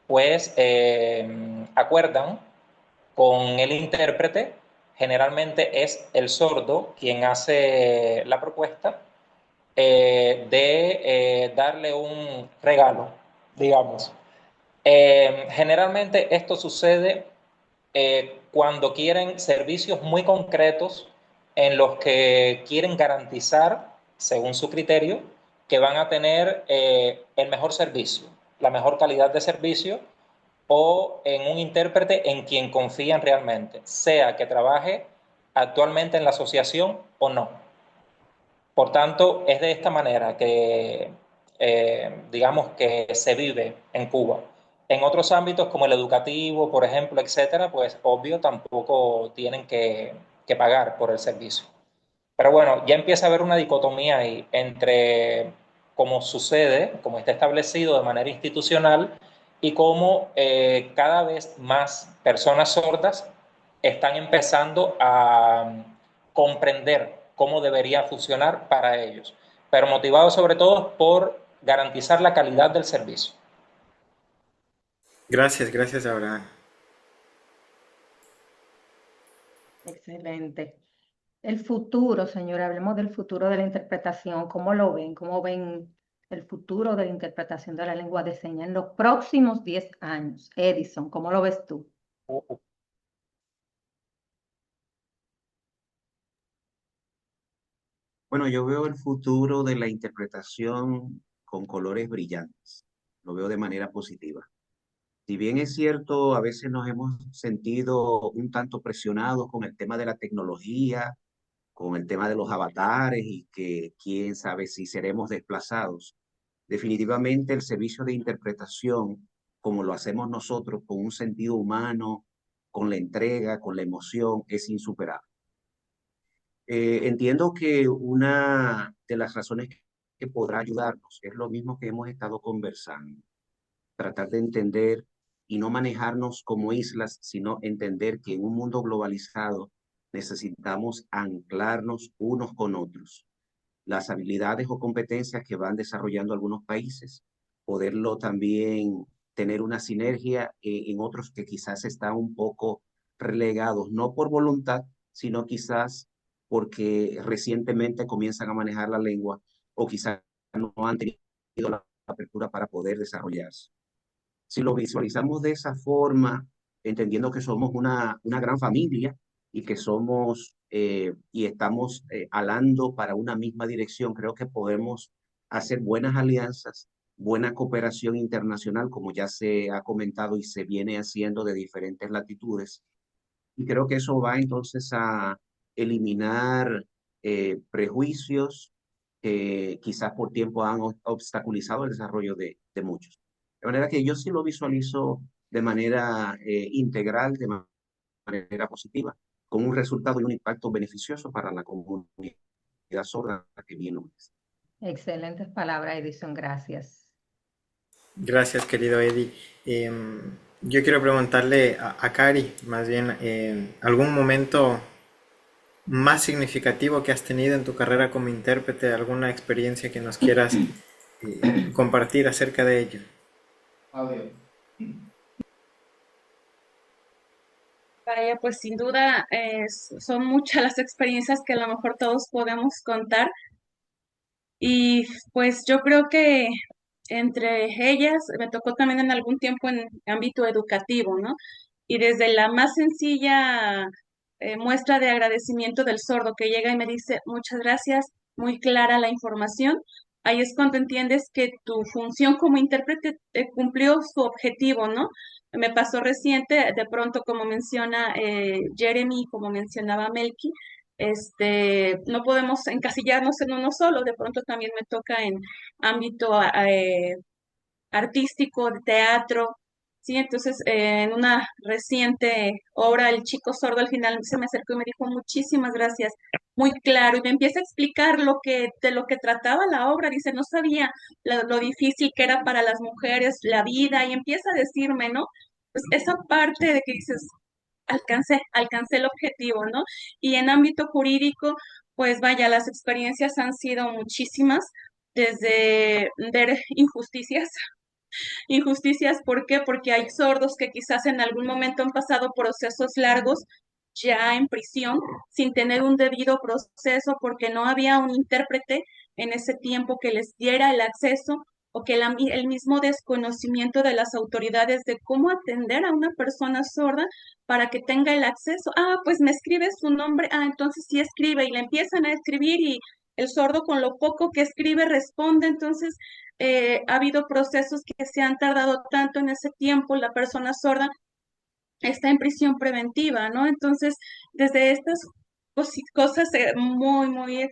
pues acuerdan con el intérprete, generalmente es el sordo quien hace la propuesta de darle un regalo, digamos. Generalmente esto sucede cuando quieren servicios muy concretos en los que quieren garantizar, según su criterio, que van a tener el mejor servicio, la mejor calidad de servicio o en un intérprete en quien confían realmente, sea que trabaje actualmente en la asociación o no. Por tanto, es de esta manera que, digamos, que se vive en Cuba. En otros ámbitos como el educativo, por ejemplo, etcétera, pues obvio tampoco tienen que pagar por el servicio. Pero bueno, ya empieza a haber una dicotomía ahí entre cómo sucede, cómo está establecido de manera institucional y cómo cada vez más personas sordas están empezando a comprender cómo debería funcionar para ellos, pero motivados sobre todo por garantizar la calidad del servicio. Gracias, Abraham. Excelente. El futuro, señora, hablemos del futuro de la interpretación. ¿Cómo lo ven? ¿Cómo ven el futuro de la interpretación de la lengua de señas en los próximos 10 años? Edison, ¿cómo lo ves tú? Bueno, yo veo el futuro de la interpretación con colores brillantes. Lo veo de manera positiva. Si bien es cierto, a veces nos hemos sentido un tanto presionados con el tema de la tecnología, con el tema de los avatares y que quién sabe si seremos desplazados. Definitivamente el servicio de interpretación, como lo hacemos nosotros, con un sentido humano, con la entrega, con la emoción, es insuperable. Entiendo que una de las razones que podrá ayudarnos es lo mismo que hemos estado conversando, tratar de entender y no manejarnos como islas, sino entender que en un mundo globalizado necesitamos anclarnos unos con otros. Las habilidades o competencias que van desarrollando algunos países, poderlo también tener una sinergia en otros que quizás están un poco relegados, no por voluntad, sino quizás porque recientemente comienzan a manejar la lengua o quizás no han tenido la apertura para poder desarrollarse. Si lo visualizamos de esa forma, entendiendo que somos una gran familia y que somos y estamos alando para una misma dirección, creo que podemos hacer buenas alianzas, buena cooperación internacional, como ya se ha comentado y se viene haciendo de diferentes latitudes. Y creo que eso va entonces a eliminar prejuicios que quizás por tiempo han obstaculizado el desarrollo de muchos. De manera que yo sí lo visualizo de manera integral, de manera positiva, con un resultado y un impacto beneficioso para la comunidad sorda que bien lo es. Excelentes palabras, Edison, gracias. Gracias, querido Eddie. Yo quiero preguntarle a Cari, más bien, ¿algún momento más significativo que has tenido en tu carrera como intérprete, alguna experiencia que nos quieras compartir acerca de ello? Vaya, pues sin duda son muchas las experiencias que a lo mejor todos podemos contar y pues yo creo que entre ellas me tocó también en algún tiempo en ámbito educativo, ¿no? Y desde la más sencilla muestra de agradecimiento del sordo que llega y me dice, muchas gracias, muy clara la información, ahí es cuando entiendes que tu función como intérprete cumplió su objetivo, ¿no? Me pasó reciente, de pronto, como menciona Jeremy, como mencionaba Melky, no podemos encasillarnos en uno solo, de pronto también me toca en ámbito artístico, de teatro, ¿sí? Entonces, en una reciente obra, El Chico Sordo al final se me acercó y me dijo, muchísimas gracias, muy claro, y me empieza a explicar de lo que trataba la obra, dice, no sabía lo difícil que era para las mujeres la vida, y empieza a decirme, ¿no? Pues esa parte de que dices, alcancé el objetivo, ¿no? Y en ámbito jurídico, pues vaya, las experiencias han sido muchísimas, desde ver injusticias. Injusticias, ¿por qué? Porque hay sordos que quizás en algún momento han pasado procesos largos ya en prisión sin tener un debido proceso porque no había un intérprete en ese tiempo que les diera el acceso o que el mismo desconocimiento de las autoridades de cómo atender a una persona sorda para que tenga el acceso. Ah, pues me escribe su nombre, ah, entonces sí escribe y le empiezan a escribir y el sordo con lo poco que escribe responde, entonces ha habido procesos que se han tardado tanto en ese tiempo, la persona sorda está en prisión preventiva, ¿no? Entonces, desde estas cosas muy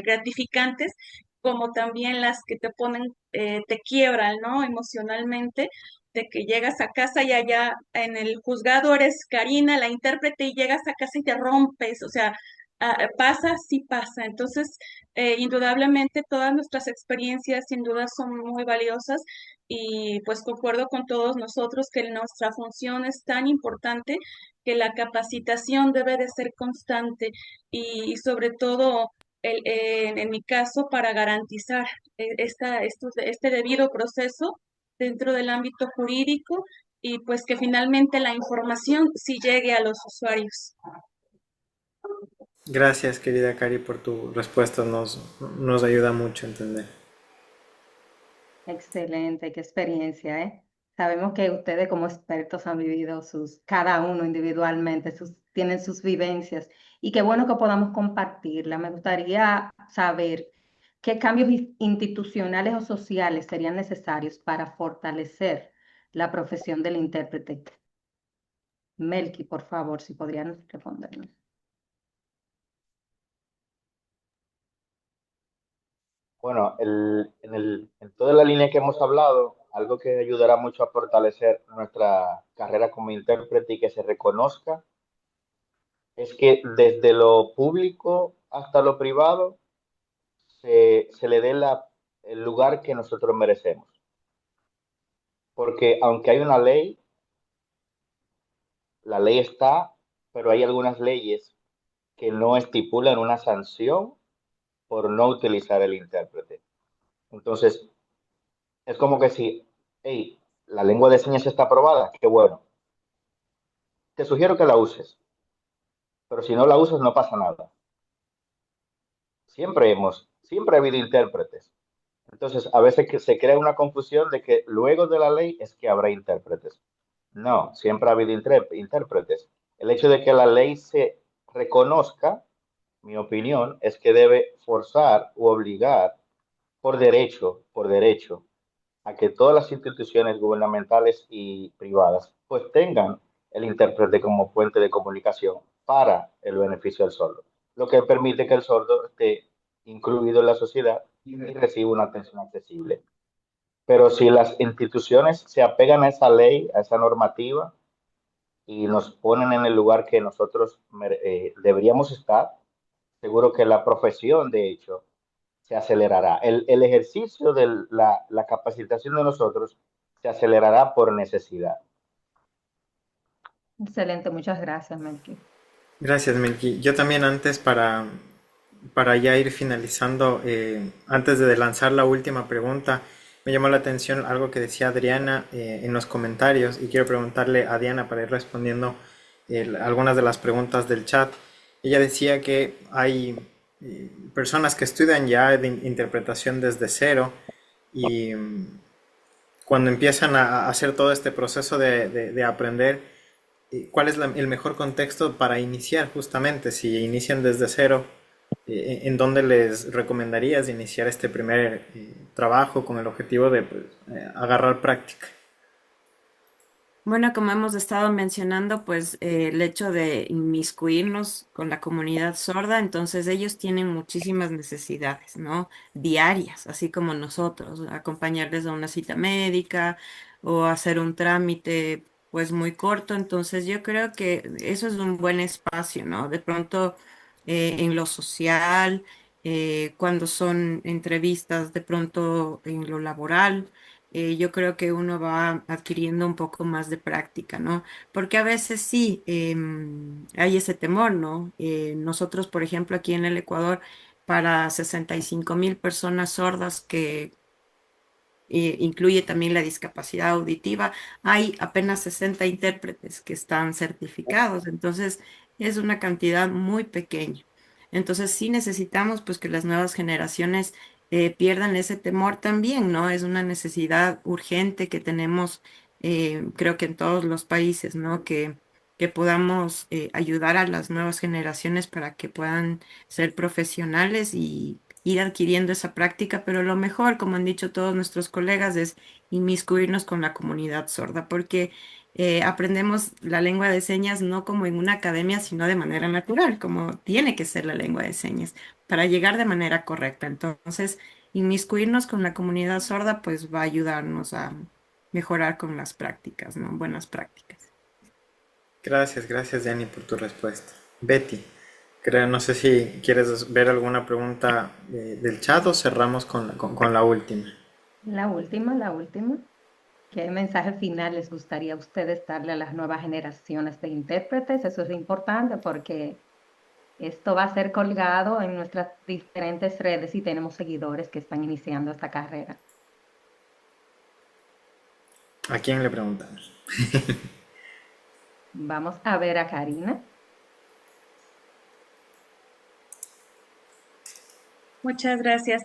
gratificantes, como también las que te ponen, te quiebran, ¿no? Emocionalmente, de que llegas a casa y allá en el juzgado eres Karina, la intérprete, y llegas a casa y te rompes, o sea, pasa, sí pasa. Entonces, indudablemente todas nuestras experiencias sin duda son muy valiosas y pues concuerdo con todos nosotros que nuestra función es tan importante que la capacitación debe de ser constante y sobre todo en mi caso para garantizar este debido proceso dentro del ámbito jurídico y pues que finalmente la información sí llegue a los usuarios. Gracias, querida Cari, por tu respuesta. Nos ayuda mucho a entender. Excelente, qué experiencia, ¿eh? Sabemos que ustedes como expertos han vivido cada uno individualmente, tienen sus vivencias y qué bueno que podamos compartirla. Me gustaría saber qué cambios institucionales o sociales serían necesarios para fortalecer la profesión del intérprete. Melky, por favor, si podrían respondernos. Bueno, en toda la línea que hemos hablado, algo que ayudará mucho a fortalecer nuestra carrera como intérprete y que se reconozca, es que desde lo público hasta lo privado se le dé el lugar que nosotros merecemos. Porque aunque hay una ley, la ley está, pero hay algunas leyes que no estipulan una sanción por no utilizar el intérprete. Entonces, es como que si, hey, la lengua de señas está aprobada, qué bueno. Te sugiero que la uses, pero si no la usas no pasa nada. Siempre ha habido intérpretes. Entonces, a veces que se crea una confusión de que luego de la ley es que habrá intérpretes. No, siempre ha habido intérpretes. El hecho de que la ley se reconozca, mi opinión, es que debe forzar u obligar por derecho, a que todas las instituciones gubernamentales y privadas pues tengan el intérprete como fuente de comunicación para el beneficio del sordo, lo que permite que el sordo esté incluido en la sociedad y reciba una atención accesible. Pero si las instituciones se apegan a esa ley, a esa normativa, y nos ponen en el lugar que nosotros deberíamos estar, seguro que la profesión, de hecho, se acelerará. El ejercicio de la capacitación de nosotros se acelerará por necesidad. Excelente, muchas gracias, Melqui. Gracias, Melqui. Yo también antes para ya ir finalizando, antes de lanzar la última pregunta, me llamó la atención algo que decía Adriana en los comentarios y quiero preguntarle a Diana para ir respondiendo algunas de las preguntas del chat. Ella decía que hay personas que estudian ya de interpretación desde cero y cuando empiezan a hacer todo este proceso de aprender, ¿cuál es el mejor contexto para iniciar justamente? Si inician desde cero, ¿en dónde les recomendarías iniciar este primer trabajo con el objetivo de pues, agarrar práctica? Bueno, como hemos estado mencionando, pues el hecho de inmiscuirnos con la comunidad sorda, entonces ellos tienen muchísimas necesidades, ¿no? Diarias, así como nosotros, acompañarles a una cita médica o hacer un trámite, pues muy corto. Entonces yo creo que eso es un buen espacio, ¿no? De pronto en lo social, cuando son entrevistas, de pronto en lo laboral yo creo que uno va adquiriendo un poco más de práctica, ¿no? Porque a veces sí hay ese temor, ¿no? Nosotros, por ejemplo, aquí en el Ecuador, para 65.000 personas sordas que incluye también la discapacidad auditiva, hay apenas 60 intérpretes que están certificados, entonces es una cantidad muy pequeña. Entonces sí necesitamos pues que las nuevas generaciones pierdan ese temor también, ¿no? Es una necesidad urgente que tenemos, creo que en todos los países, ¿no? Que podamos ayudar a las nuevas generaciones para que puedan ser profesionales y ir adquiriendo esa práctica, pero lo mejor, como han dicho todos nuestros colegas, es inmiscuirnos con la comunidad sorda, porque aprendemos la lengua de señas no como en una academia, sino de manera natural, como tiene que ser la lengua de señas, para llegar de manera correcta. Entonces, inmiscuirnos con la comunidad sorda, pues va a ayudarnos a mejorar con las prácticas, ¿no? Buenas prácticas. Gracias, Jenny, por tu respuesta. Betty, no sé si quieres ver alguna pregunta del chat o cerramos con la última. La última. ¿Qué mensaje final les gustaría a ustedes darle a las nuevas generaciones de intérpretes? Eso es importante porque esto va a ser colgado en nuestras diferentes redes y tenemos seguidores que están iniciando esta carrera. ¿A quién le preguntamos? Vamos a ver a Karina. Muchas gracias.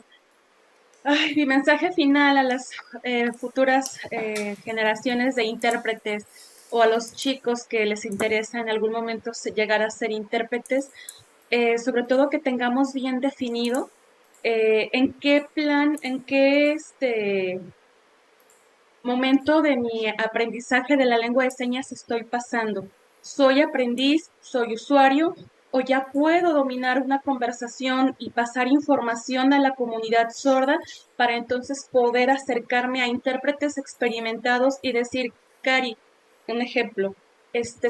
Ay, mi mensaje final a las futuras generaciones de intérpretes o a los chicos que les interesa en algún momento llegar a ser intérpretes, sobre todo que tengamos bien definido en qué plan, en qué momento de mi aprendizaje de la lengua de señas estoy pasando. ¿Soy aprendiz? ¿Soy usuario? o ya puedo dominar una conversación y pasar información a la comunidad sorda para entonces poder acercarme a intérpretes experimentados y decir, Cari, un ejemplo,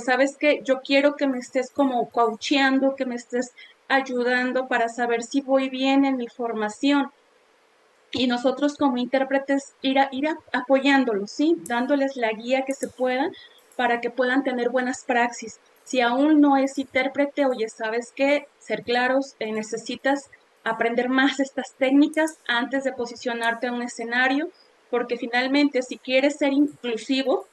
¿sabes qué? Yo quiero que me estés como coacheando, que me estés ayudando para saber si voy bien en mi formación y nosotros como intérpretes ir apoyándolos, ¿sí? Dándoles la guía que se pueda para que puedan tener buenas praxis. Si aún no es intérprete, oye, ¿sabes qué? Ser claros, necesitas aprender más estas técnicas antes de posicionarte en un escenario, porque finalmente si quieres ser inclusivo,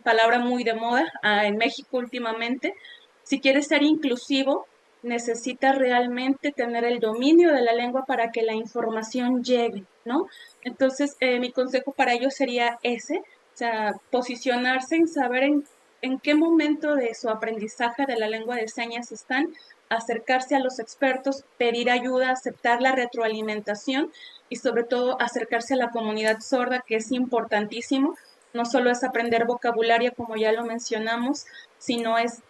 palabra muy de moda en México últimamente, si quieres ser inclusivo, necesitas realmente tener el dominio de la lengua para que la información llegue, ¿no? Entonces, mi consejo para ellos sería ese, o sea, posicionarse en saber en qué momento de su aprendizaje de la lengua de señas están, acercarse a los expertos, pedir ayuda, aceptar la retroalimentación y sobre todo acercarse a la comunidad sorda, que es importantísimo. No solo es aprender vocabulario, como ya lo mencionamos, sino es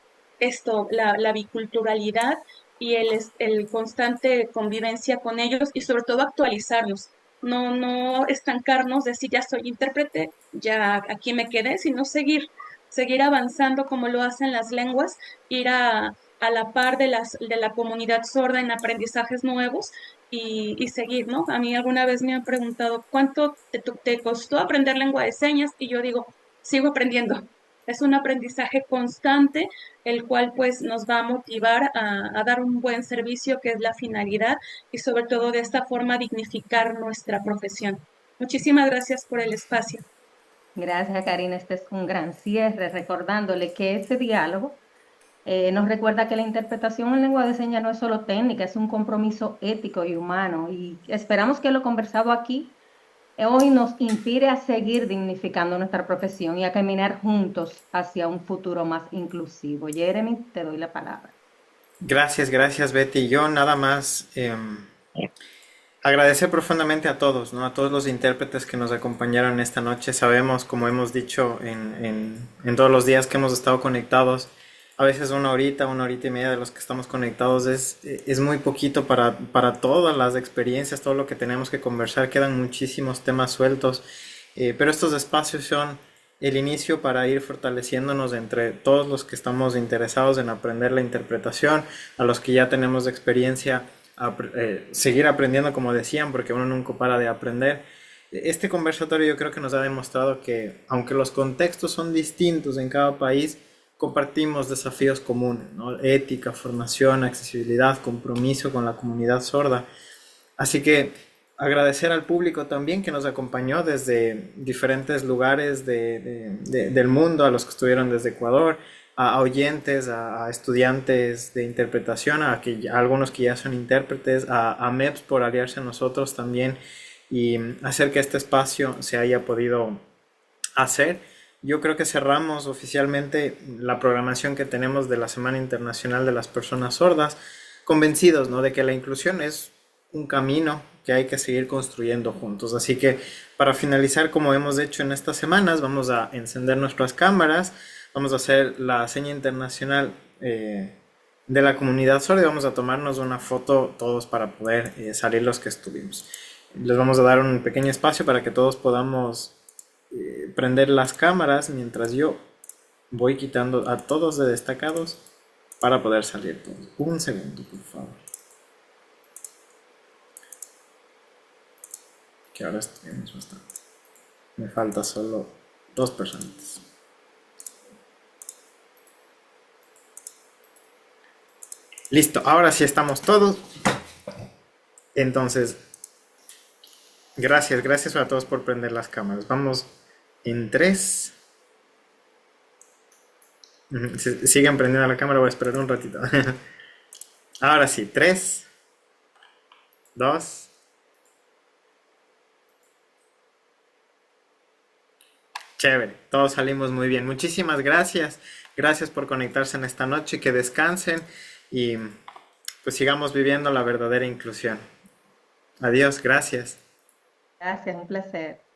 la biculturalidad y el constante convivencia con ellos y sobre todo actualizarnos. No estancarnos, decir ya soy intérprete, ya aquí me quedé, sino seguir avanzando como lo hacen las lenguas, ir a la par de la comunidad sorda en aprendizajes nuevos y seguir, ¿no? A mí alguna vez me han preguntado, ¿cuánto te costó aprender lengua de señas? Y yo digo, sigo aprendiendo. Es un aprendizaje constante, el cual pues nos va a motivar a dar un buen servicio, que es la finalidad, y sobre todo de esta forma dignificar nuestra profesión. Muchísimas gracias por el espacio. Gracias, Karina. Este es un gran cierre, recordándole que este diálogo nos recuerda que la interpretación en lengua de señas no es solo técnica, es un compromiso ético y humano. Y esperamos que lo conversado aquí hoy nos inspire a seguir dignificando nuestra profesión y a caminar juntos hacia un futuro más inclusivo. Jeremy, te doy la palabra. Gracias, Betty. Yo nada más agradecer profundamente a todos, ¿no? A todos los intérpretes que nos acompañaron esta noche. Sabemos, como hemos dicho en todos los días que hemos estado conectados, a veces una horita y media de los que estamos conectados es muy poquito para todas las experiencias, todo lo que tenemos que conversar. Quedan muchísimos temas sueltos, pero estos espacios son el inicio para ir fortaleciéndonos entre todos los que estamos interesados en aprender la interpretación, a los que ya tenemos experiencia, seguir aprendiendo, como decían, porque uno nunca para de aprender. Este conversatorio yo creo que nos ha demostrado que, aunque los contextos son distintos en cada país, compartimos desafíos comunes, ¿no? Ética, formación, accesibilidad, compromiso con la comunidad sorda. Así que agradecer al público también que nos acompañó desde diferentes lugares del mundo, a los que estuvieron desde Ecuador, a oyentes, a estudiantes de interpretación, a algunos que ya son intérpretes, a MEPS por aliarse a nosotros también y hacer que este espacio se haya podido hacer. Yo creo que cerramos oficialmente la programación que tenemos de la Semana Internacional de las Personas Sordas, convencidos, ¿no?, de que la inclusión es un camino que hay que seguir construyendo juntos. Así que para finalizar, como hemos hecho en estas semanas, vamos a encender nuestras cámaras, vamos a hacer la seña internacional de la comunidad sorda y vamos a tomarnos una foto todos para poder salir los que estuvimos. Les vamos a dar un pequeño espacio para que todos podamos prender las cámaras mientras yo voy quitando a todos de destacados para poder salir todos. Un segundo, por favor. Que ahora estuvimos bastante. Me falta solo 2 personas. Listo, ahora sí estamos todos. Entonces, gracias a todos por prender las cámaras. Vamos en 3. Siguen prendiendo la cámara, voy a esperar un ratito. Ahora sí, 3, 2. Chévere, todos salimos muy bien. Muchísimas gracias. Gracias por conectarse en esta noche. Que descansen y pues sigamos viviendo la verdadera inclusión. Adiós, gracias. Gracias, un placer.